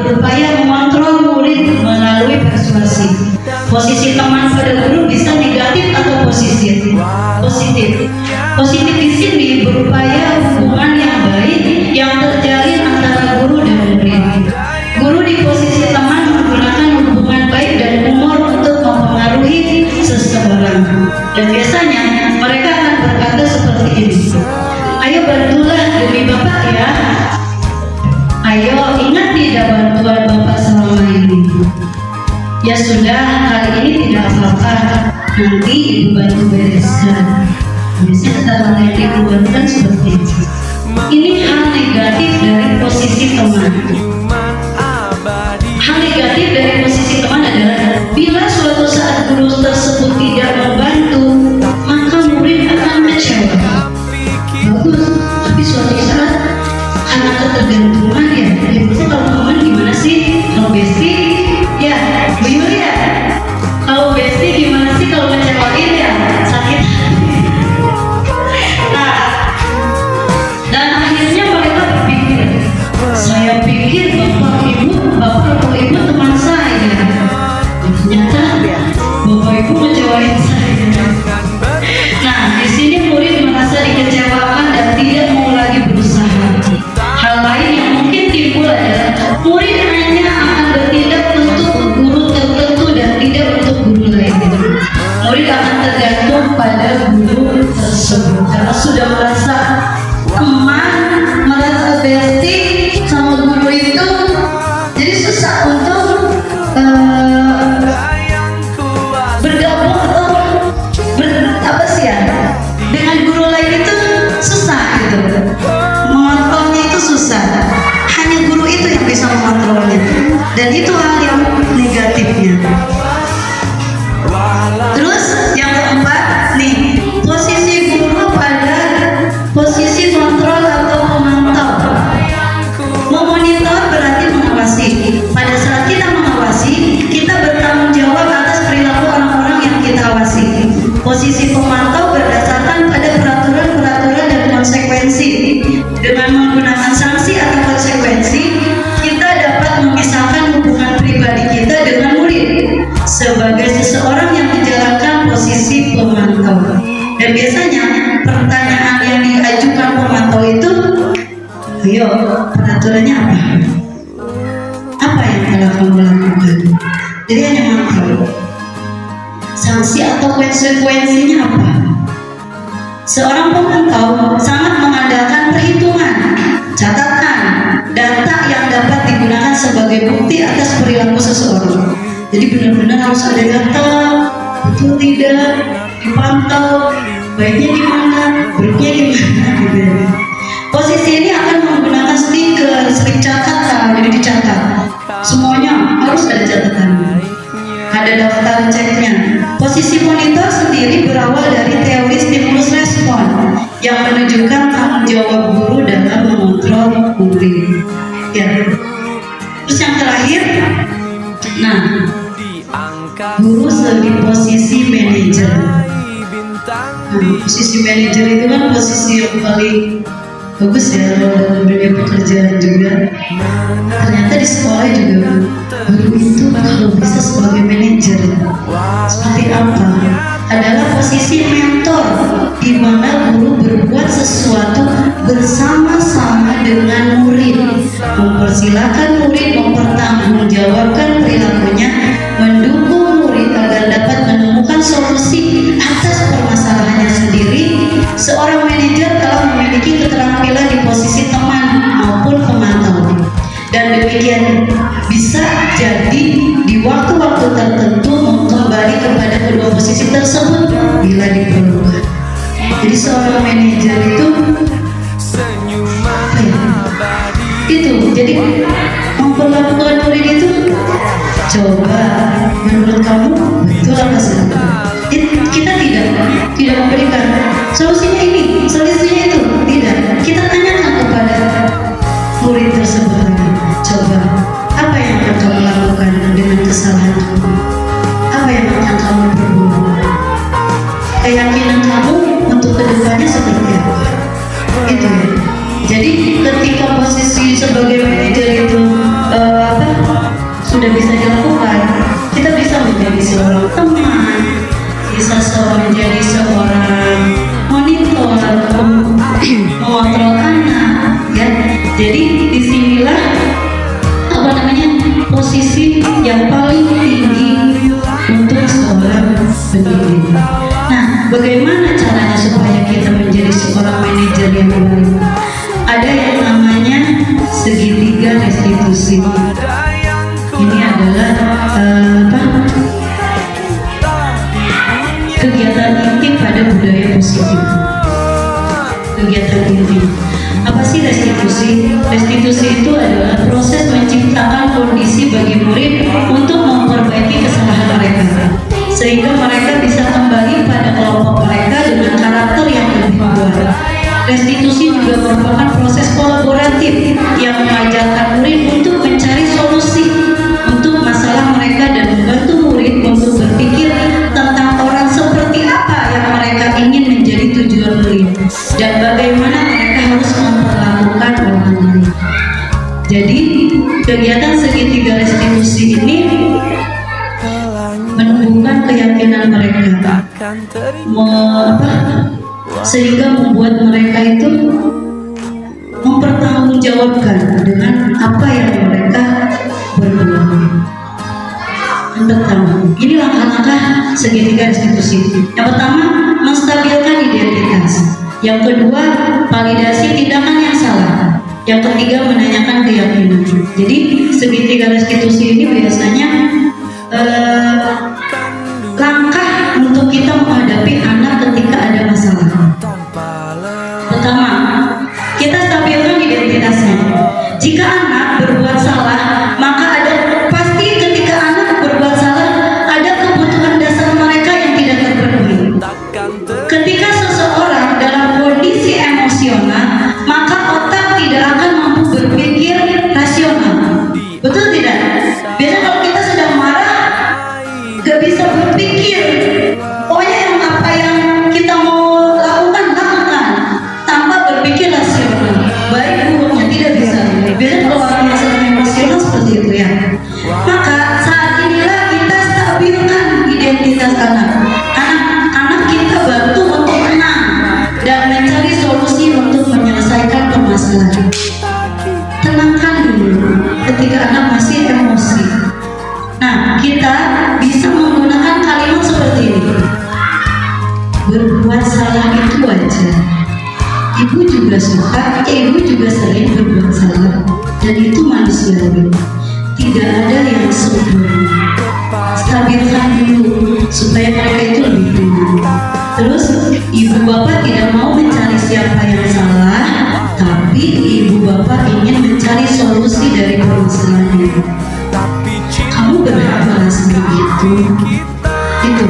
Posisi teman pada guru bisa negatif atau positif. Positif di sini berupaya hubungan yang baik yang terjalin antara guru dan murid. Guru di posisi teman menggunakan hubungan baik dan humor untuk mempengaruhi seseorang. Dan biasanya mereka akan berkata seperti ini. Ayo bantulah demi Bapak ya. Ayo ingat tidak bantuan Bapak selama ini. Ya sudah, kali ini tidak apa-apa. Nanti Ibu bantu bereskan. Biasanya kata yang Ibu bantukan seperti itu. Ini hal negatif dari posisi teman. Hal negatif dari posisi teman adalah bila suatu saat guru tersebut tidak membantu, maka murid akan kecewa. Bagus, tapi suatu saat karena ketergantungan ya. Biasanya kalau teman gimana sih? Kalau besti, ya Bu Yulia. Kalau besti gimana sih kalau ngecewain ya? Sakit. Nah, dan akhirnya mereka berpikir, saya pikir Bapak Ibu teman saya. Ternyata Bapak Ibu ngecewain saya. Nah, di sini murid merasa dikecewakan dan tidak mau lagi berusaha. Hal lain yang mungkin timbul adalah murid hanya akan bertindak untuk guru tertentu dan tidak untuk guru lain. Murid akan tergantung pada guru tersebut karena sudah merasa teman, merasa bestie sama guru itu, jadi susah untuk bergabung atau dengan guru lain itu susah gitu. Mengontrolnya itu susah. Hanya guru itu yang bisa mengontrolnya. Dan itu hal yang negatifnya. Terus yang keempat nih, posisi guru pada posisi kontrol atau pemantau. Memonitor berarti mengawasi. Pada saat kita mengawasi, kita bertanggung jawab atas perilaku orang-orang yang kita awasi. Posisi pemantau berdasarkan pada peraturan-peraturan dan konsekuensi. Dengan menggunakan sanksi atau konsekuensi, kita dapat memisahkan hubungan pribadi kita dengan murid sebagai seseorang yang menjalankan posisi pemantau. Dan biasanya pertanyaan yang diajukan pemantau itu, ayo peraturannya apa? Apa yang telah kamu lakukan? Jadi hanya mantau. Sanksi atau konsekuensinya apa? Seorang pemantau sangat mengandalkan perhitungan, catatan, data yang dapat digunakan sebagai bukti atas perilaku seseorang. Jadi benar-benar harus ada data, betul tidak, dipantau, baiknya gimana, buruknya gimana gitu. Posisi ini akan menggunakan stiker, slip catatan, jadi dicatat. Semuanya harus ada catatannya. Ada daftar ceknya. Posisi monitor sendiri berawal dari teori stimulus respon yang menunjukkan tanggung jawab guru dalam mengontrol murid. Ya. Terus yang terakhir, nah, guru di posisi manajer. Nah, posisi manajer itu kan posisi yang paling bagus ya dalam dunia pekerjaan juga. Ternyata di sekolah juga guru itu kalau bisa sebagai manajer. Seperti apa? Adalah posisi mentor di mana guru berbuat sesuatu bersama-sama dengan murid, mempersilahkan murid mempertanggungjawabkan perilakunya, mendukung murid agar dapat menemukan solusi atas permasalahannya sendiri. Seorang manajer telah memiliki keterampilan di posisi teman maupun pemantau, dan demikian bisa jadi di waktu-waktu tertentu kembali kepada kedua posisi tersebut bila diperlukan. Jadi seorang manajer itu itu jadi memperlakukan murid itu, coba menurut kamu betul apa salah? Kita tidak memberikan solusinya ini, solusinya itu, tidak. Kita tanyakan kepada murid tersebut, coba apa yang akan kamu lakukan dengan kesalahan kamu? Apa yang akan kamu perbuat? Keyakinan kamu untuk kedepannya seperti apa? Itu ya. Jadi ketika posisi sebagai manajer itu sudah bisa dilakukan, kita bisa menjadi seorang teman, bisa menjadi seorang monitor, mengontrol anak, ya. Jadi disinilah apa namanya posisi yang paling tinggi untuk seorang pendidik. Nah, bagaimana caranya supaya kita menjadi seorang manajer yang baik? Ada yang namanya segitiga restitusi. Ini adalah kegiatan inti pada budaya positif. Kegiatan inti. Apa sih restitusi? Restitusi itu adalah proses menciptakan kondisi bagi murid untuk memperbaiki kesalahan mereka, sehingga mereka bisa kembali pada kelompok mereka dengan karakter yang lebih kuat. Restitusi juga merupakan proses kolaboratif yang mengajarkan murid untuk mencari solusi untuk masalah mereka dan membantu murid untuk berpikir tentang orang seperti apa yang mereka ingin menjadi tujuan murid dan bagaimana mereka harus memperlakukan orang lain. Jadi kegiatan segitiga restitusi ini menumbuhkan keyakinan mereka, sehingga membuat mereka itu mempertanggungjawabkan dengan apa yang mereka berbuat. Yang pertama, ini langkah-langkah segitiga restitusi. Yang pertama, menstabilkan identitas. Yang kedua, validasi tindakan yang salah. Yang ketiga, menanyakan keyakinan. Jadi segitiga restitusi ini biasanya langkah untuk kita menghadapi anak ketika ada masalah. Pertama, kita stabilkan identitasnya. Jika anak berbuat salah, maka pasti ketika anak berbuat salah ada kebutuhan dasar mereka yang tidak terpenuhi. Ketika seseorang dalam kondisi emosional, maka otak tidak akan mampu berpikir rasional. Betul tidak? Biasanya kalau kita sedang marah, gak bisa berpikir. Pokoknya apa yang kita mau lakukan tanpa berpikir rasional. Baik buruknya tidak bisa. Biasanya kalau orang yang sedang emosional seperti itu ya. Maka saat inilah kita stabilkan identitas anak. Anak kita bantu untuk tenang dan mencari solusi untuk menyelesaikan permasalahan. Tenangkan dulu ketika anak masih emosi. Nah, kita bisa menggunakan kalimat seperti ini. Berbuat salah itu wajar. Ibu juga suka, ibu juga sering berbuat salah, dan itu manusiawi. Tidak ada yang sempurna. Stabilkan dulu supaya mereka itu lebih tenang. Terus ibu bapak tidak mau mencari siapa yang salah, tapi ibu bapak ingin mencari solusi dari permasalahan itu. Kamu berhak merasa begitu. Itu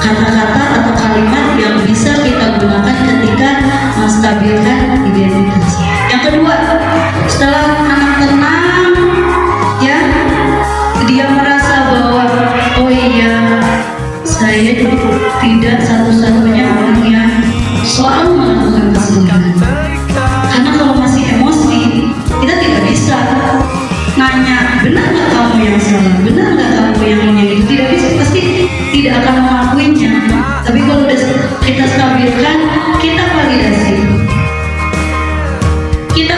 kata-kata atau kalimat yang bisa kita gunakan ketika menstabilkan identitas. Yang kedua, setelah anak tenang, ya, dia merasa bahwa oh iya, saya tidak satu-satunya orang yang selalu melakukan kesalahan. Karena kalau masih emosi, kita tidak bisa nanya, benar nggak kamu yang salah, benar nggak kamu yang ini, itu tidak bisa, pasti tidak akan mengakuinya. Tapi kalau udah kita stabilkan, kita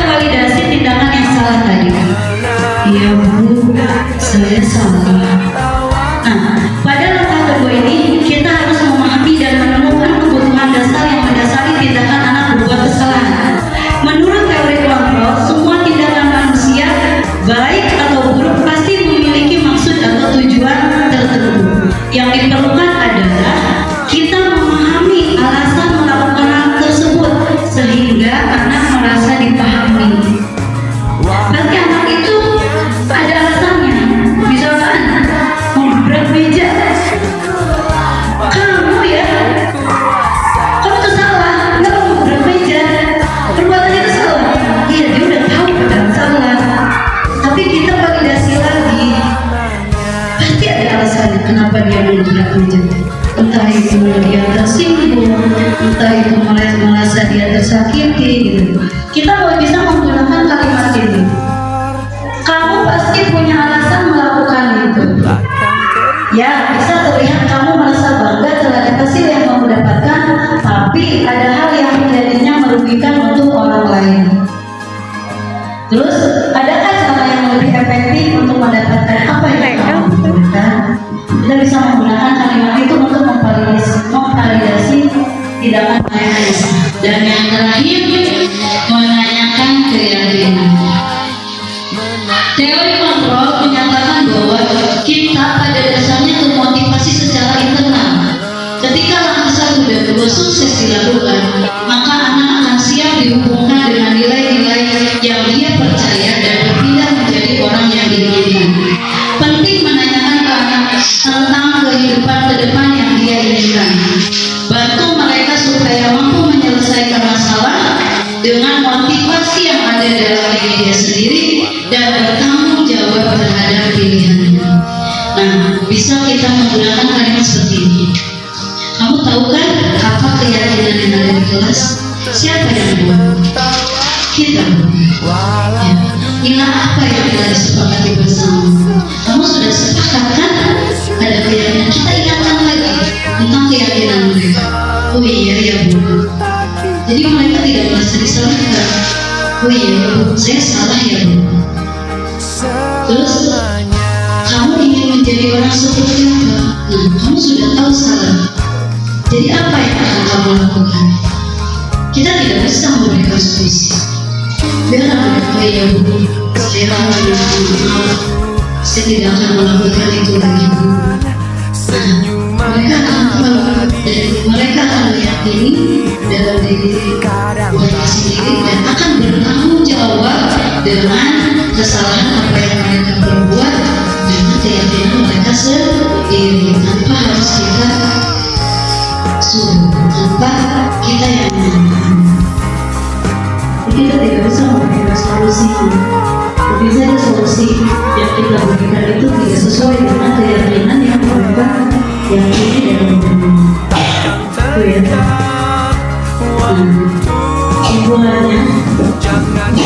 validasi tindakan yang salah tadi. Iya bu, saya salah. Nah, pada langkah kedua ini kita harus memahami dan menemukan kebutuhan dasar yang mendasari tindakan anak berbuat kesalahan. Menurut teori kelompok, semua tindakan manusia baik atau buruk pasti memiliki maksud atau tujuan tertentu. Yang diperlukan adalah kita memahami alasan melakukan hal tersebut sehingga anak merasa dipahami. Berarti anak itu ada alasannya. Misalkan mau berat meja, kamu ya, kamu tuh salah, nggak mau berat meja, perbuatan itu salah. Iya, dia udah tahu padahal salah. Tapi kita validasi lagi, pasti ada alasannya kenapa dia berat meja. Entah itu dia tersinggung, entah itu merasa dia tersakiti gitu. Kita mau bisa menggunakan kalimat ini. Kamu pasti punya alasan melakukan itu. Ya, bisa terlihat kamu merasa bangga terhadap hasil yang kamu dapatkan, tapi ada hal yang jadinya merugikan untuk orang lain. Terus, adakah cara yang lebih efektif untuk mendapatkan apa yang kamu butuhkan? Kita bisa menggunakan kalimat itu untuk memvalidasi tindakan mereka. Dan yang terakhir, menanyakan keyakinan. Teori kontrol menyatakan bahwa kita pada dasarnya termotivasi secara internal. Ketika langkah 1 dan 2 sukses dilakukan, maka anak akan siap dihubungkan dengan nilai-nilai yang dia percaya dan berpindah menjadi orang yang diinginkan. Penting menanyakan ke anak tentang kehidupan ke depan yang dia inginkan. Bantu mereka supaya mampu menyelesaikan masalah dengan motivasi yang ada dalam diri dia sendiri dan bertanggung jawab terhadap pilihannya. Nah, bisa kita menggunakan kalimat seperti ini. Kamu tahu kan apa keyakinan yang ada di kelas? Siapa yang buat? Kita. Ya. Inilah apa yang kita disepakati bersama. Kamu sudah sepakat kan? Ada keyakinan. Kita ingatkan lagi tentang keyakinan mereka. Oh iya ya Bu. Jadi mereka tidak merasa disalahkan. Oh iya ya Bu, saya salah ya Bu. Terus kamu ingin menjadi orang seperti apa? Nah, kamu sudah tahu salah. Jadi apa yang akan kamu lakukan? Kita tidak bisa memberikan solusi. Biar apa ya Bu? Saya akan maaf. Saya tidak akan melakukan itu lagi Bu. Nah, mereka akan meyakini dalam diri mereka sendiri dan akan bertanggung jawab dengan kesalahan apa yang mereka perbuat dengan keyakinan mereka sendiri, tanpa harus kita suruh, tanpa kita yang menentukan. Kita tidak bisa memberikan solusi. Tapi saja solusi yang kita berikan itu tidak sesuai dengan keyakinan yang mereka yakini dalam dirinya. Itu ya. Himbuannya,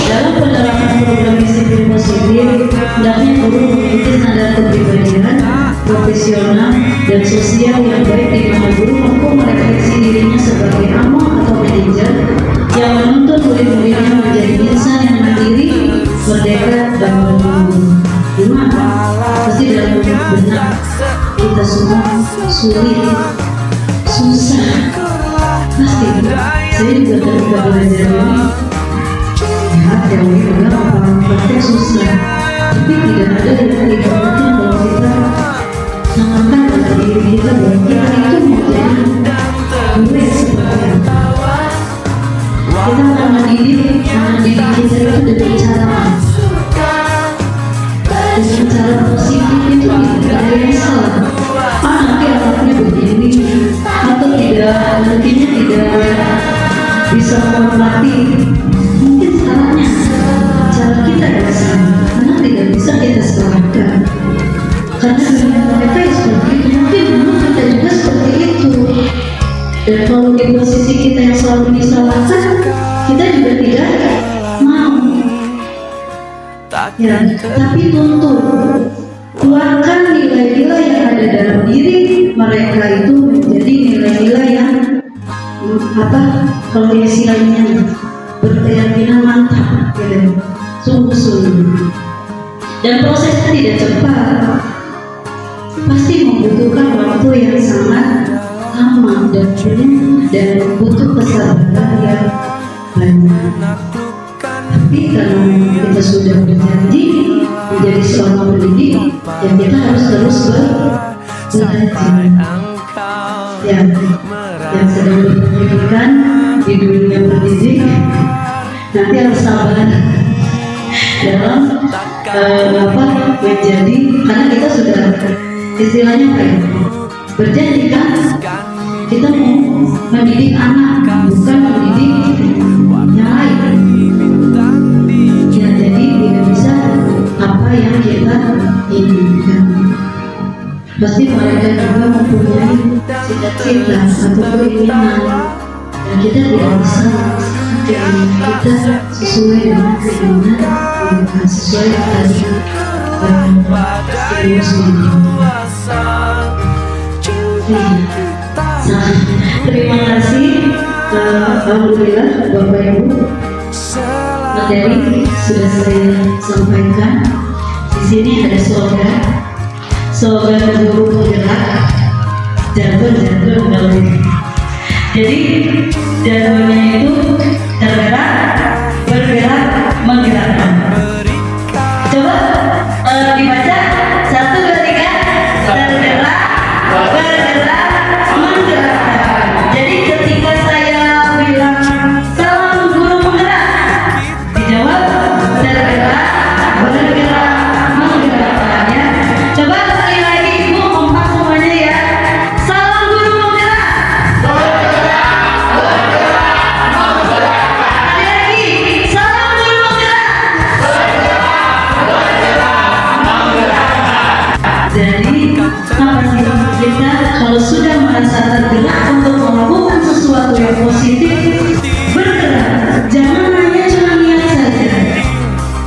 dalam penerapan program disiplin positif, hendaknya guru memiliki standar kepribadian, profesional, dan sosial yang baik, di mana guru mampu merefleksi dirinya sebagai among atau manajer yang menuntut murid-muridnya menjadi insan yang mandiri, merdeka, dan bertanggung. Gimana? Pasti dalam benak kita semua sulit, susah. Pasti saya juga ketika belajar ini ya teori juga praktek susah, tapi tidak ada yang tidak mungkin kalau kita tanamkan pada diri kita bahwa kita itu mau jadi guru yang seperti apa. Kita akan mendidik kita itu dengan cara positif, itu tidak ada yang salah. Nanti anaknya begini atau tidak, nantinya tidak bisa menghormati. Mungkin salahnya cara kita yang salah, karena tidak bisa kita salahkan. Karena dengan mereka yang seperti itu, mungkin memang kita juga seperti itu. Dan kalau di posisi kita yang selalu disalahkan, kita juga tidak mau. Ya, tapi tuntut keluarkan nilai-nilai yang ada dalam diri mereka itu menjadi nilai-nilai yang kalau istilahnya berkeyakinan mantap, gitu, sungguh-sungguh. Dan prosesnya tidak cepat, pasti membutuhkan waktu yang sangat lama dan butuh kesabaran yang banyak. Tapi kalau kita sudah berjanji menjadi seorang pendidik, ya kita harus terus belajar. Yang sedang berpendidikan di dunia pendidik nanti harus sabar dalam menjadi, karena kita sudah istilahnya kayak berjanji kan, kita mau mendidik anak, bukan mendidik yang lain. Ya, jadi tidak bisa apa yang kita inginkan. Pasti mereka juga mempunyai cita-cita atau keinginan, dan kita tidak bisa keinginan kita sesuai dengan keinginan mereka, sesuai dengan keinginan Terima kasih. Alhamdulillah Bapak Ibu, materi sudah saya sampaikan. Di sini ada slogan guru penggerak, jargon gaul. Jadi jargonnya itu tergerak, bergerak, menggerakkan. Coba dibaca 1, 2, 3. Tergerak, bergerak, menggerakkan. Jadi ketika saya bilang salam guru penggerak, dijawab tergerak, bergerak, menggerakkan ya. Coba sekali lagi Ibu kompak semuanya ya. Salam guru penggerak. Sekali lagi, salam guru penggerak. Jadi apa sih kita kalau sudah merasa tergerak untuk melakukan sesuatu yang positif, bergerak, jangan hanya cuma niat saja.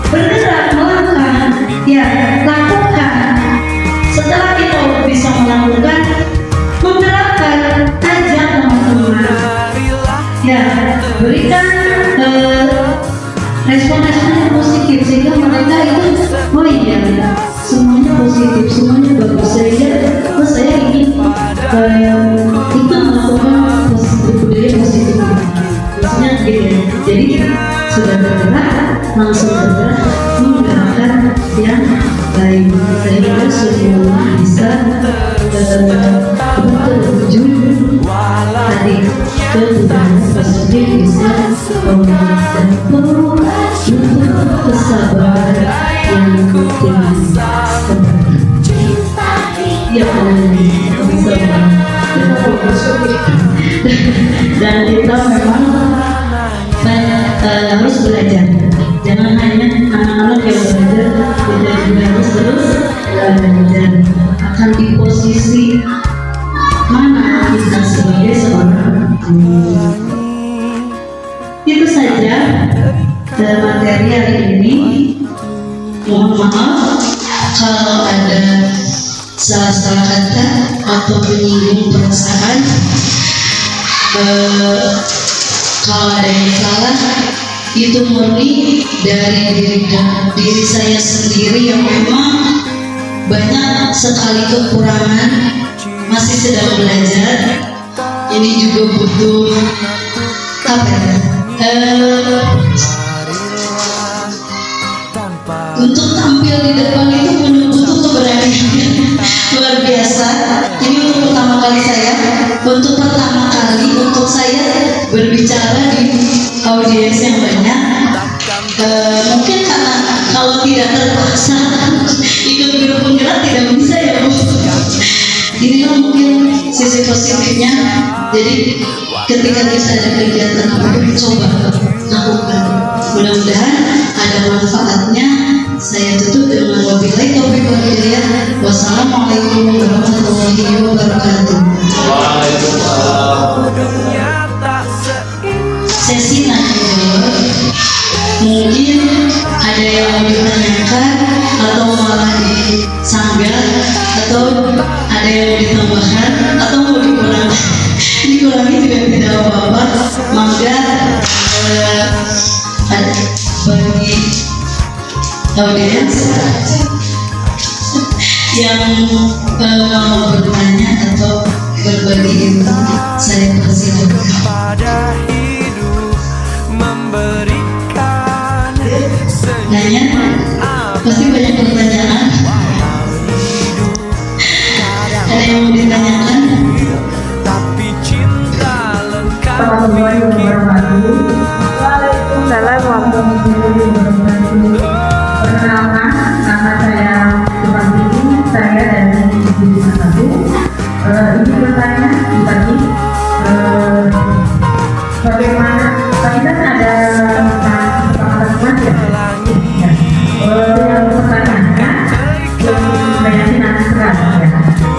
Bergerak, melakukan, ya lakukan. Setelah kita bisa melakukan, menggerakkan, ajak teman-teman. Ya, berikan respon-respon yang positif sehingga mereka itu, oh iya, semuanya positif, semuanya bagus, sehingga oh saya ingin ikut melakukan budaya positif. Maksudnya gitu ya. Jadi sudah bergerak, langsung bergerak, menggerakkan yang baik sehingga semua bisa terwujud tadi ketujuan positif bisa dan perlu kesabaran yang tinggi. Ya dan kita memang harus belajar. Jangan hanya anak-anak yang belajar, kita juga harus terus belajar. Akan di posisi mana kita sebagai seorang guru. Itu saja materi hari ini. Mohon maaf kalau ada salah-salah kata atau menyinggung perasaan. Kalau ada yang salah, itu murni dari diri saya sendiri yang memang banyak sekali kekurangan, masih sedang belajar. Ini juga butuh untuk tampil di depan itu butuh keberanian luar biasa. Ini untuk pertama kali untuk saya berbicara di audiens yang banyak. Mungkin karena kalau tidak terpaksa ikut guru penggerak tidak bisa ya Bu. Inilah mungkin sisi positifnya. Jadi ketika kita ada kegiatan apapun, coba lakukan. Mudah-mudahan ada manfaatnya. Saya tutup dengan wabillahi taufiq wal hidayah. Wassalamualaikum warahmatullahi wabarakatuh. Sesi nanya jawab. Mungkin ada yang mau ditanyakan atau malah disanggah, atau ada yang mau ditambahkan atau mau dikurangi juga tidak apa-apa. Maka bagi audiens yang mau bertanya atau berbagi ilmu, saya persilakan. Pada hidup memberikan Nanya, pasti banyak pertanyaan. Ada yang mau ditanyakan? tapi cinta lengkap. Waalaikumsalam warahmatullahi wabarakatuh. Perkenalkan, nama saya Supartini, saya dari Divisi 1. Ini bertanya tadi bagaimana tadi kan ada kesepakatan ya. Yang pertanyaannya banyak finansial ya.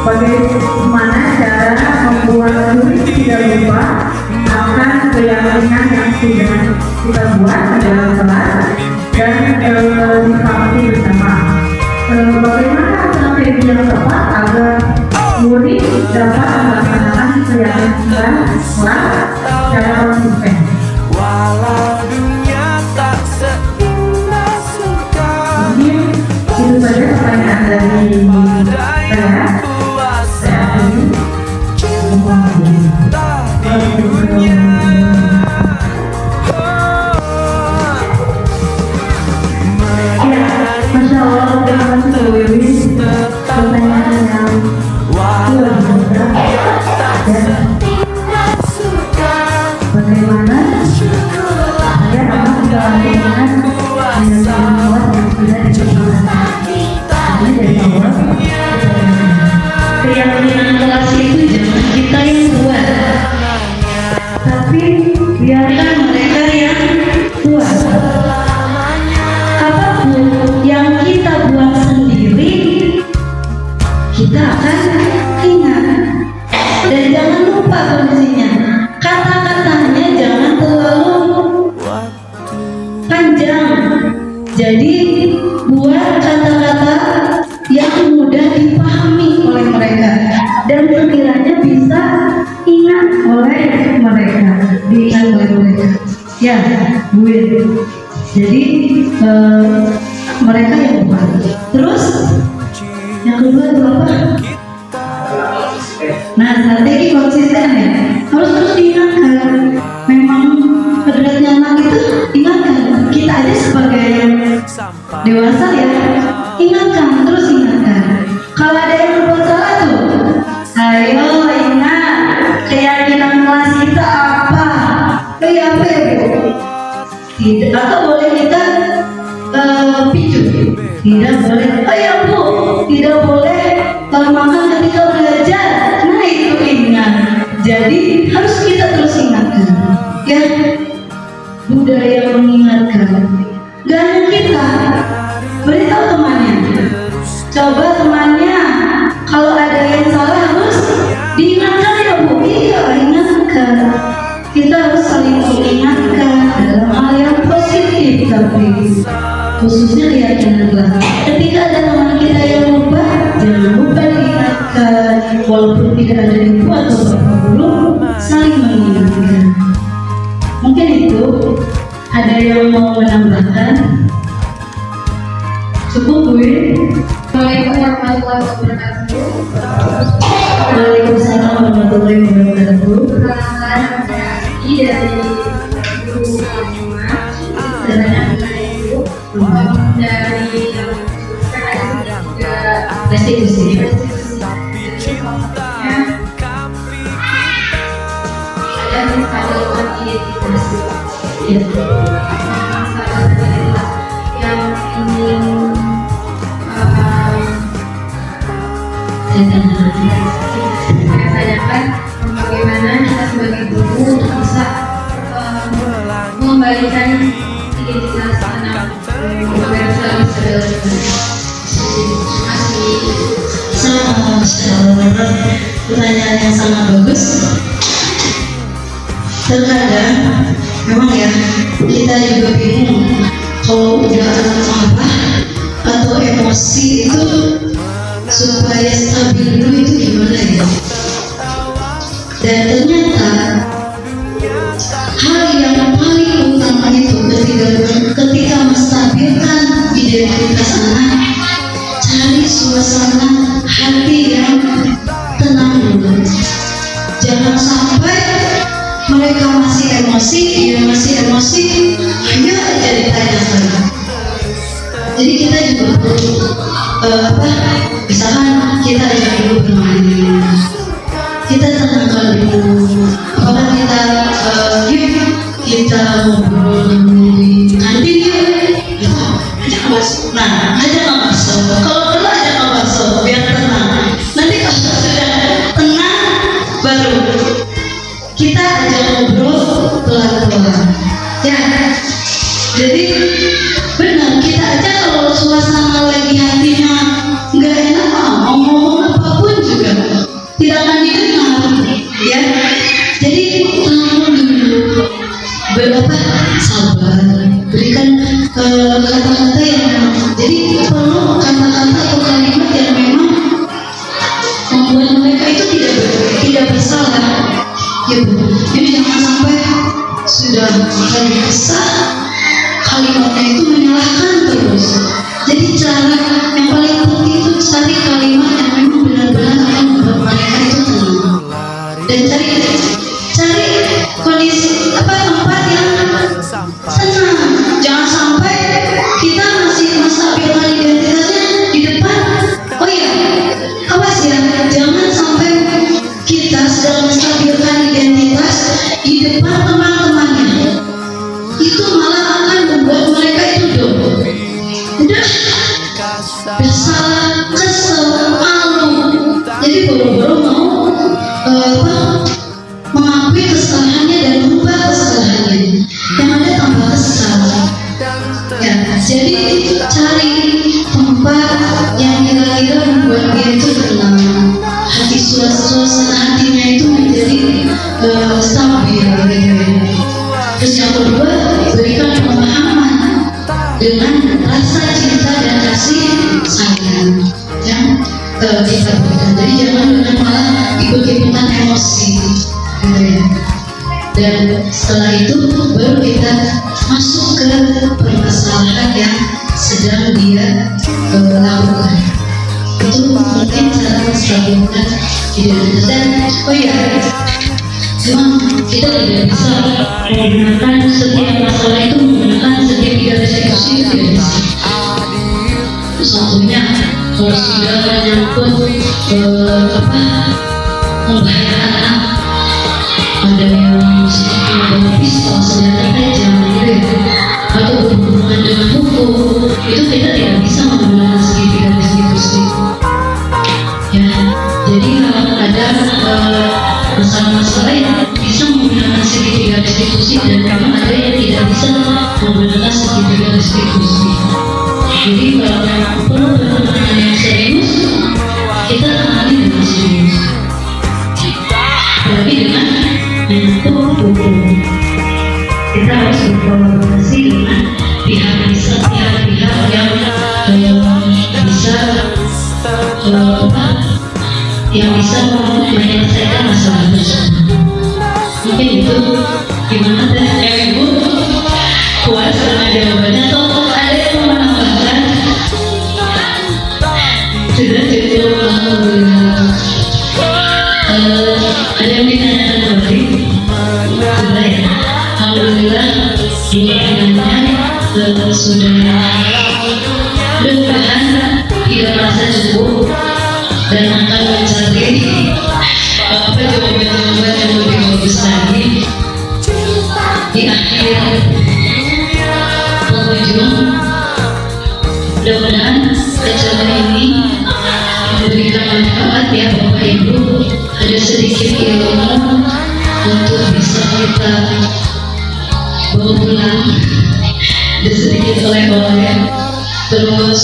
Bagaimana cara membuat guru tidak lupa akan keyakinan yang sudah kita buat dalam kelas dan disepakati bersama. Bagaimana strategi yang tepat agar murid dapat melaksanakan keyakinan kelas secara konsisten. Walau dunia tak seindah surga, Mungkin itu saja pertanyaan dari saya. kuasa Saya di dunia. Ya, Masya Allah, terima kasih Bu Wiwi. Pertanyaan yang luar biasa. Dan bagaimana saya akan menjalankan dengan kemampuan yang sudah diciptakan. Ini dari Allah. Keyakinan kelas itu jangan kita yang buat, tapi biarkan mereka yang buat. Apapun yang kita buat sendiri, kita akan ingat. Dan jangan lupa kondisinya, kata-katanya jangan terlalu panjang. Jadi buat kata-kata yang mudah dipahami oleh mereka dan sekiranya bisa ingat oleh mereka, diingat oleh mereka. Ya, gue. Jadi mereka yang buat. Terus yang kedua itu apa? Nah, strategi konsisten ya, harus terus diingatkan. Memang kodratnya anak itu ingatkan. Kita aja sebagai dewasa ya, ingatkan, terus ingatkan. Kalau ada yang berbuat salah tuh, ayo ingat keyakinan kelas kita apa? Apa ya Bu? Tidak, atau boleh kita picu? Tidak boleh. Oh ya Bu, tidak boleh makan ketika belajar. Nah itu ingat. Jadi harus kita terus ingatkan. Ya, budaya mengingatkan. Gak hanya kita, beritahu temannya. Coba temannya, kalau ada yang salah harus diingatkan ya Bu. Iya, ingatkan. Kita harus saling mengingatkan dalam hal yang positif, tapi khususnya keyakinan kelas. Ketika ada teman kita yang lupa, jangan lupa diingatkan. Walaupun tidak ada ibu atau bapak guru, saling mengingatkan. Mungkin itu. Ada yang mau menambahkan? Cukup gue. Assalamualaikum warahmatullahi wabarakatuh. Waalaikumsalam warahmatullahi wabarakatuh. Perkenalkan, saya Adi dari Guru Agama. Sebenarnya Ibu dari juga Restitusi. ada masalah identitas. Ya. Masalah identitas yang ingin saya tanyakan, bagaimana kita sebagai guru untuk bisa mengembalikan identitas anak agar selalu terjaga. Terima kasih. Sama-sama. Pertanyaan yang sangat bagus. Terkadang memang ya kita juga bingung kalau udah marah atau emosi itu supaya stabil dulu itu gimana ya. Dan ternyata hal yang paling utama itu ketika menstabilkan identitas anak, cari suasana hati yang tenang dulu. Jangan sampai mereka masih emosi, hanya aja ditanyakan. Jadi kita juga perlu misalkan kita ajak dulu bermain, kita tenangkan dulu. Kalau kita ngobrol di kantin yuk, ajak masuk. Nah, ajak masuk. Kalau perlu ajak masuk biar tenang. Nanti kalau sudah tenang baru kita ajak ngobrol pelan-pelan. Ya, jadi benar kita aja kalau suasana lagi hatinya nggak enak mau ngomong apapun juga tidak akan didengar ya. Jadi tahan dulu, berapa sabar, berikan kata-kata yang jadi perlu kata-kata atau kalimat yang memang membuat mereka itu tidak bersalah, ya Bu. Jadi jangan sampai sudah kali kesal kalimatnya itu menyalahkan terus. Jadi cara yang paling penting itu cari kalimat yang memang benar-benar akan membuat mereka itu tenang, dan cari kondisi tempat yang senang. Jangan sampai kita masih menstabilkan identitasnya di depan. Oh iya, awas ya, jangan sampai kita sedang menstabilkan identitas di depan teman-temannya. Itu malah akan membuat mereka itu udah bersalah, kesel, malu. Jadi boro-boro mau mengakui kesalahannya dan mengubah kesalahannya, yang ada tambah kesal. Ya, jadi cari tempat yang kira-kira membuat dia itu tenang, hati suasana hatinya itu menjadi stabil gitu ya. Terus yang kedua, berikan pemahaman dengan rasa cinta dan kasih sayang yang kita berikan. Jadi jangan dengan malah ikut-ikutan emosi gitu ya. Dan setelah itu baru kita masuk ke permasalahan yang sedang dia lakukan. Itu mungkin cara menstabilkan identitas. Dan oh ya, memang kita tidak bisa menggunakan setiap masalah itu menggunakan setiap tiga resolusi, itu tidak bisa. Contohnya kalau sudah menyangkut membayar anak, ada yang membawa pistol, senjata tajam gitu ya, atau berhubungan dengan hukum, itu kita tidak bisa menggunakan segitiga restitusi ya. Jadi ada masalah-masalah yang bisa menggunakan segitiga restitusi, dan memang ada yang tidak bisa menggunakan segitiga restitusi. Jadi kalau perlu perhubungan yang serius, kita tangani dengan serius, apalagi dengan menyangkut hukum. Kita harus berkolaborasi dengan pihak-pihak yang bisa menyelesaikan masalah tersebut. Mungkin itu gimana Ibu? Puas dengan jawabannya atau ada yang mau menambahkan? Sudah cukup, alhamdulillah. Ada yang ditanyakan lagi? Sudah ya, alhamdulillah. Ini namanya sudah mudah-mudahan tidak merasa cukup dan akan mencari jawaban-jawaban yang lebih bagus lagi di akhir penghujung. Mudah-mudahan acara ini memberikan manfaat ya Bapak Ibu. Ada sedikit ilmu untuk bisa kita bawa pulang, ada sedikit oleh-oleh. Terus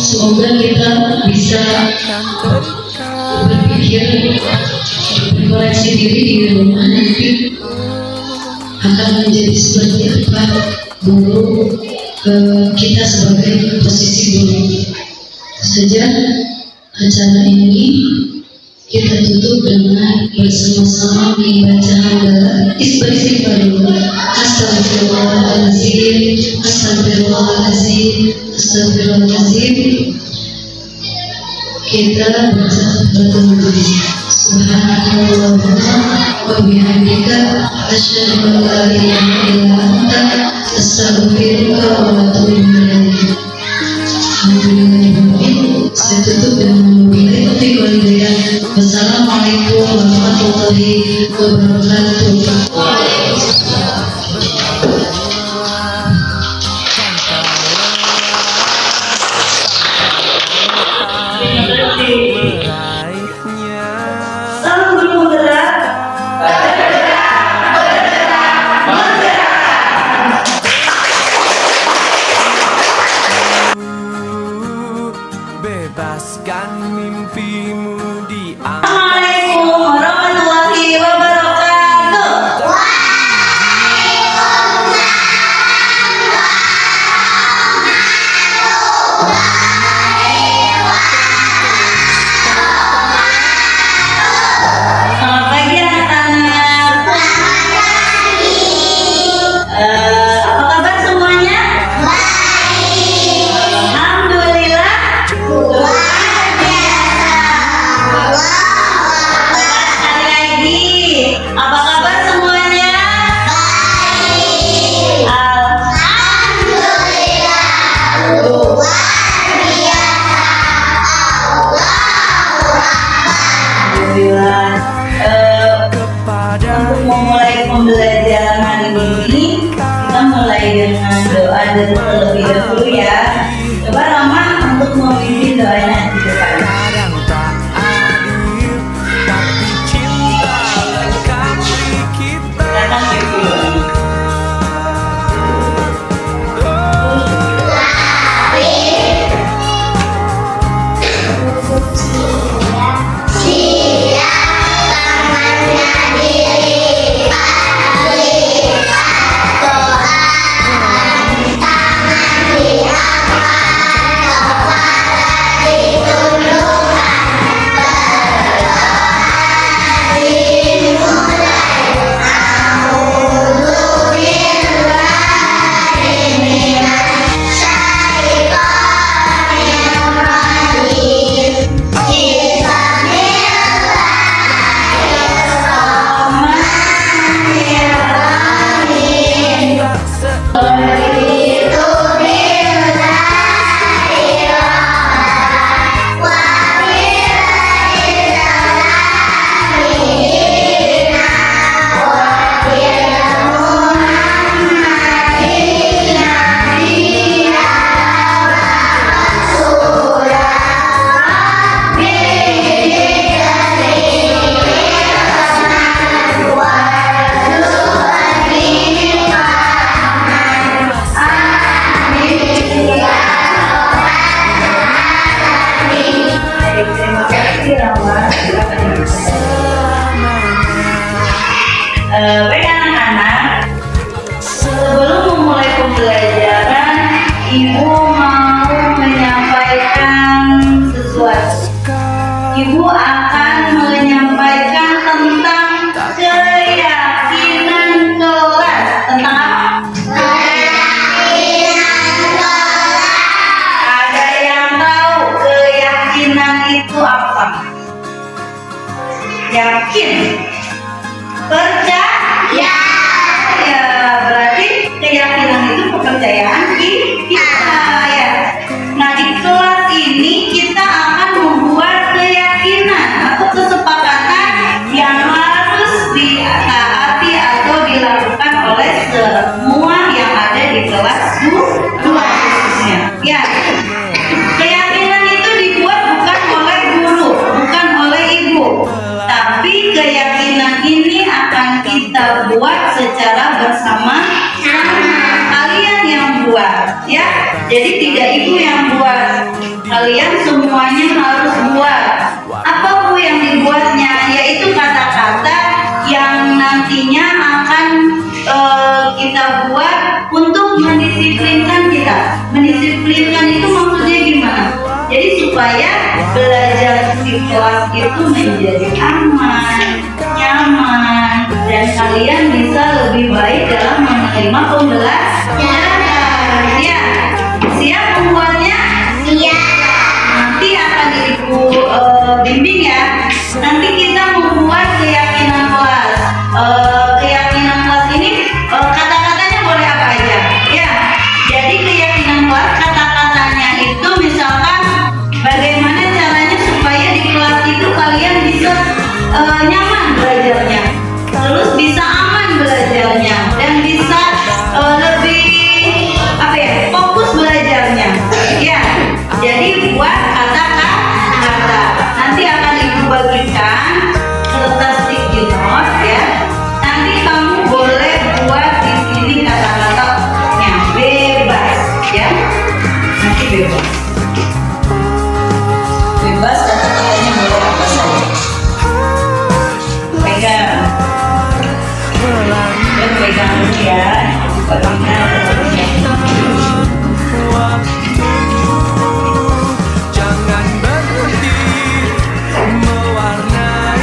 semoga kita bisa berpikir, berkoreksi diri di rumah nanti akan menjadi seperti apa guru kita sebagai posisi guru. Saja acara ini kita tutup dengan bersama-sama membaca hamdalah istighfar dulu. Astagfirullahaladzim, astagfirullahaladzim, astagfirullahaladzim. Kita baca berdoa. Subhanallah wa bihamdika asyhadu an la ilaha illa anta astaghfiruka wa atubu ilaik. Alhamdulillah, saya tutup dengan memilih topik walidayah. Wassalamualaikum warahmatullahi wabarakatuh. Salam guru penggerak. Bebaskan mimpimu di Assalamualaikum warahmatullahi wabarakatuh. Alhamdulillah. Untuk memulai pembelajaran hari ini, kita mulai dengan doa terlebih dahulu ya. Coba Rama untuk memimpin doanya di depan. Kadang tak adil, tapi cinta lengkapi kita. Silakan Ibu. Baik anak-anak, sebelum memulai pembelajaran, Ibu mau menyampaikan sesuatu. Ibu akan menyampaikan tentang keyakinan kelas. Tentang apa? Ada yang tahu keyakinan itu apa? Yakin? Percaya? Ya, berarti keyakinan itu kepercayaan kita ya. Nah, di kelas ini kita akan membuat keyakinan atau kesepakatan yang harus ditaati atau dilakukan oleh semua yang ada di kelas 2 khususnya. Ya, keyakinan itu dibuat bukan oleh guru, bukan oleh ibu, tapi keyakinan ini akan kita buat secara bersama-sama. Kalian yang buat ya, jadi tidak ibu yang buat, kalian semuanya harus buat. Apa Bu yang dibuatnya? Yaitu kata-kata yang nantinya akan kita buat untuk mendisiplinkan kita. Mendisiplinkan itu maksudnya gimana? Jadi supaya belajar di kelas itu menjadi aman, nyaman, dan kalian bisa lebih baik dalam menerima pembelajaran. Ya, siap membuatnya? Iya. Nanti akan Ibu bimbing ya. Nanti kita membuat keyakinan kelas. Keyakinan kelas ini kata-katanya boleh apa aja? Ya. Jadi keyakinan kelas kata-katanya itu misalkan bagaimana caranya supaya di kelas itu kalian bisa nyaman belajarnya, terus bisa aman belajarnya, dan bisa lebih apa ya, fokus belajarnya. Ya, jadi buat kata-kata. Nanti akan Ibu bagikan kertas sticky note ya. Nanti kamu boleh buat di sini kata-katanya bebas ya. Nanti bebas. Bebas kata-katanya boleh apa saja. Pegang. Dan pegang ya. Jangan berhenti mewarnai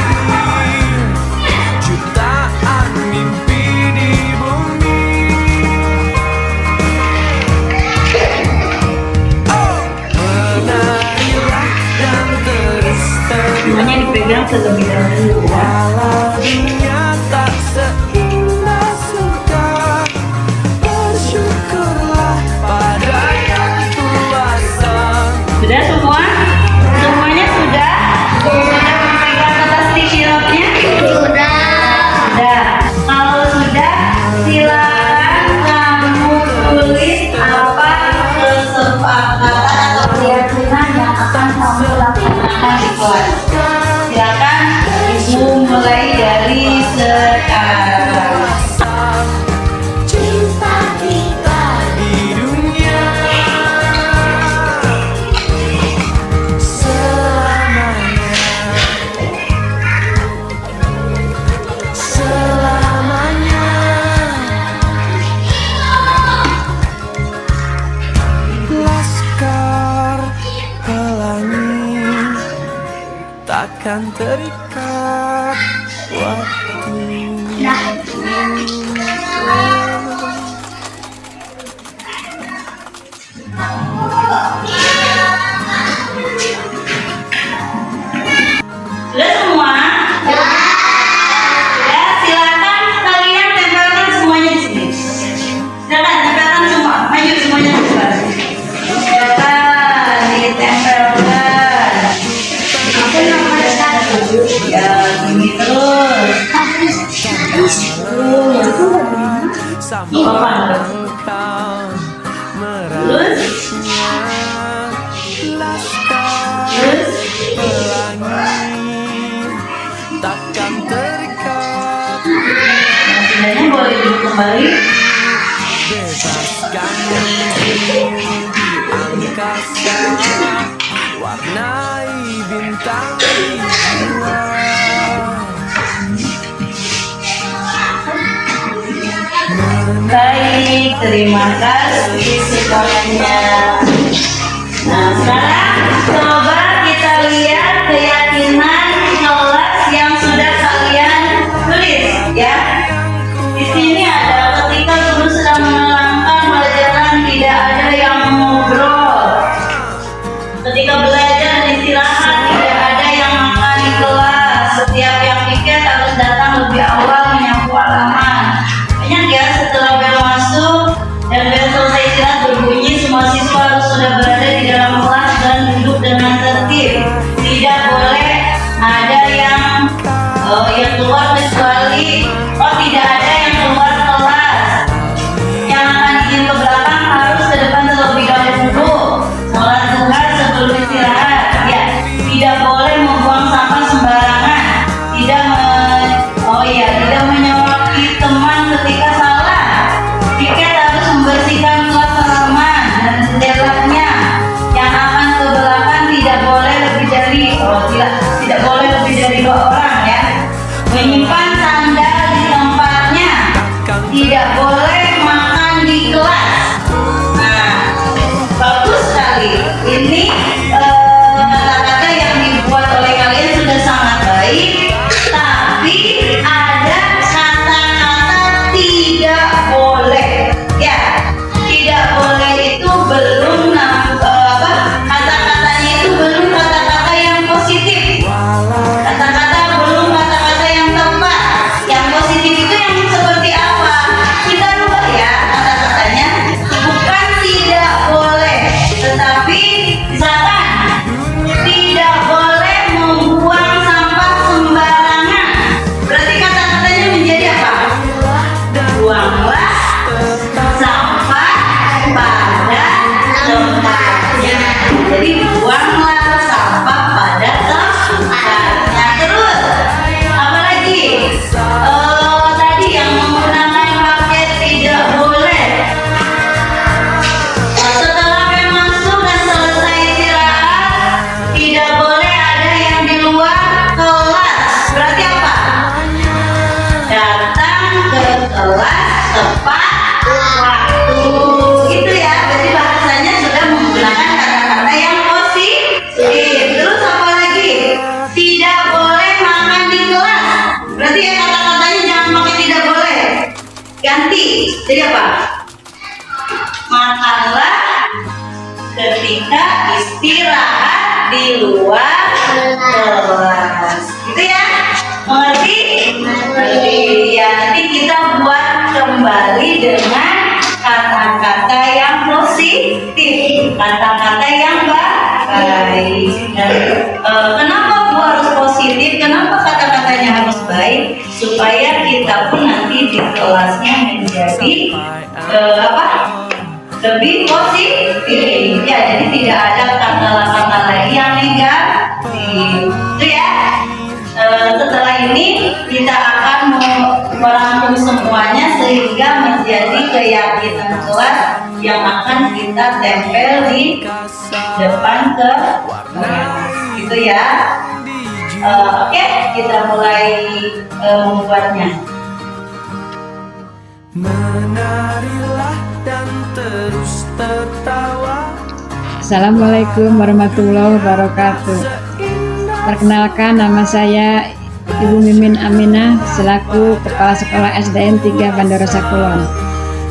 jutaan mimpi di bumi. Menarilah dan terus Semuanya dipegang terlebih dahulu ya. walau dunia tak seindah surga, bersyukurlah pada yang kuasa. Sudah semua? Semuanya sudah? Sudah memegang kertas sticky mulai dari sekarang. Cinta kita di dunia selamanya, selamanya. Laskar pelangi takkan terikat waktu. Sudah semua? Ya, silakan kalian tempelkan semuanya di sini. Silakan tempelkan semua, maju semuanya di sebelah sini. Silakan ditempelkan. Ya, gini terus. Sampai engkau meraihnya. Laskar pelangi takkan terikat. Sudahnya boleh duduk kembali. Bebaskan dirimu di angkasa, warnai bintang di jiwa. Baik, terima kasih semuanya. Nah, sekarang coba kita lihat keyakinan kelas yang sudah kalian tulis ya. Di sini ada ketika guru sedang menerangkan pelajaran tidak ada yang ngobrol. Ketika belajar dan istirahat tidak ada yang makan di kelas. Setiap yang piket harus datang lebih awal menyapu halaman. Banyak ya, setelah bel masuk dan bel selesai istirahat berbunyi, semua siswa harus sudah berada di dalam kelas dan duduk dengan tertib. Tidak boleh ada yang keluar kecuali tidak ada yang keluar kelas. Yang akan izin ke belakang harus ke depan terlebih dahulu. Sholat duha sebelum istirahat. Ya, tidak boleh membuang sampah sembarangan. Tidak menyoraki teman ketika salah. Piket harus membersihkan kelas halaman dan jendelanya. Yang akan ke belakang tidak boleh lebih dari tidak boleh lebih dari 2 orang ya. Menyimpan sandal di tempatnya. Tidak boleh makan di kelas. Nah, bagus sekali. Ini kata-kata yang dibuat oleh kalian sudah sangat baik. Tapi ada kata-kata tidak boleh. Ya, tidak boleh itu belum kata-katanya itu belum kata-kata yang positif. Kata-kata belum kata-kata yang tepat. Yang positif itu yang seperti apa? Kita rubah ya kata-katanya. Bukan tidak boleh, tetapi misalkan tidak boleh membuang sampah sembarangan. Berarti kata-katanya menjadi apa? Buanglah sampah pada tempatnya. Jadi buanglah sampah pada tempatnya. Terus apa lagi? Tadi yang menggunakan paket tidak boleh. Setelah bel masuk dan selesai istirahat, tidak boleh ada yang di luar kelas. Berarti apa? Datang ke kelas tepat waktu. Gitu ya. Jadi bahasanya sudah menggunakan kata-kata yang positif. Terus apa lagi? Tidak boleh makan di kelas. Berarti ya kata-katanya jangan pakai tidak boleh. Ganti. Jadi apa? Makanlah ketika istirahat di luar kelas. Gitu ya? Mengerti? Mengerti. Ya, nanti kita buat kembali dengan kata-kata yang positif, kata-kata yang baik. Dan kenapa Bu harus positif? Kenapa kata-katanya harus baik? Supaya kita pun nanti di kelasnya menjadi lebih positif. Ya, jadi tidak ada kata-kata lagi yang negatif. Itu ya. Setelah ini kita akan merangkum semuanya sehingga menjadi keyakinan kelas yang akan kita tempel di depan ke gitu ya. Oke, kita mulai membuatnya. Menarilah dan terus tertawa. Assalamualaikum warahmatullahi wabarakatuh. Perkenalkan, nama saya Ibu Mimin Aminah selaku Kepala Sekolah SDN 3 Bandarosa Kulon.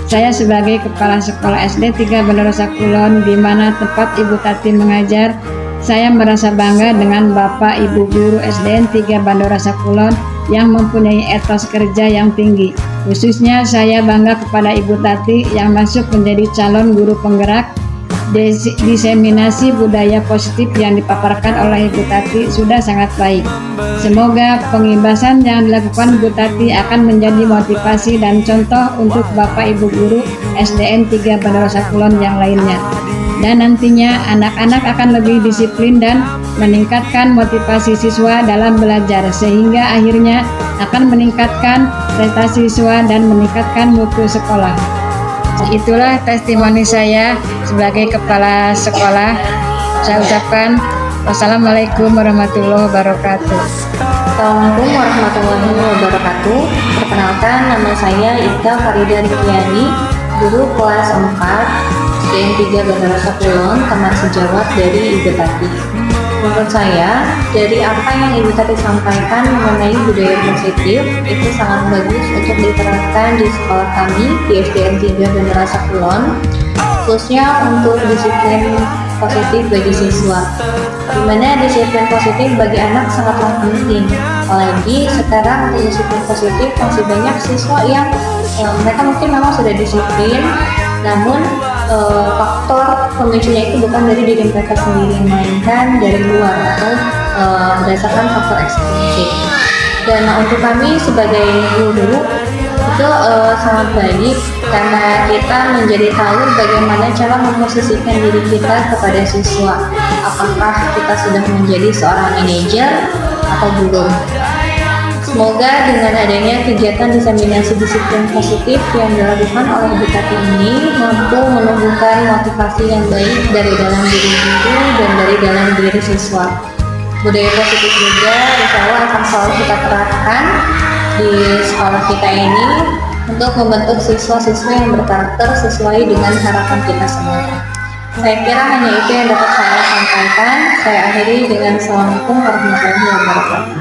Saya sebagai Kepala Sekolah SD 3 Bandarosa Kulon, di mana tempat Ibu Tati mengajar, saya merasa bangga dengan Bapak Ibu Guru SDN 3 Bandarosa Kulon yang mempunyai etos kerja yang tinggi. Khususnya saya bangga kepada Ibu Tati yang masuk menjadi calon guru penggerak. Diseminasi budaya positif yang dipaparkan oleh Ibu Tati sudah sangat baik. Semoga pengibasan yang dilakukan Ibu Tati akan menjadi motivasi dan contoh untuk Bapak Ibu Guru SDN 3 Bandarosa Kulon yang lainnya. Dan nantinya anak-anak akan lebih disiplin dan meningkatkan motivasi siswa dalam belajar, sehingga akhirnya akan meningkatkan prestasi siswa dan meningkatkan mutu sekolah. Itulah testimoni saya sebagai kepala sekolah. Saya ucapkan wassalamualaikum warahmatullahi wabarakatuh. Assalamualaikum warahmatullahi wabarakatuh. Perkenalkan, nama saya Ika Farida Rikiani, guru kelas 4 SDN 3 Bandarosa Kulon, Taman Sejawat dari Ibu Tati. Menurut saya, dari apa yang Ibu Tati sampaikan mengenai budaya positif, itu sangat bagus untuk diterapkan di sekolah kami di SDN 3 Bandarosa Kulon, khususnya untuk disiplin positif bagi siswa. Dimana disiplin positif bagi anak sangatlah penting. Apalagi sekarang untuk disiplin positif masih banyak siswa yang mereka mungkin memang sudah disiplin, namun faktor pemicunya itu bukan dari diri mereka sendiri, melainkan dari luar atau berdasarkan faktor ekstrinsik. Dan untuk kami sebagai guru itu sangat baik karena kita menjadi tahu bagaimana cara memposisikan diri kita kepada siswa. Apakah kita sudah menjadi seorang manajer atau belum? Semoga dengan adanya kegiatan diseminasi disiplin positif yang dilakukan oleh Ibu Tati ini mampu menumbuhkan motivasi yang baik dari dalam diri guru dan dari dalam diri siswa. Budaya positif juga insya Allah akan selalu kita terapkan di sekolah kita ini untuk membentuk siswa-siswa yang berkarakter sesuai dengan harapan kita semua. Saya kira hanya itu yang dapat saya sampaikan. Saya akhiri dengan Assalamualaikum warahmatullahi wabarakatuh.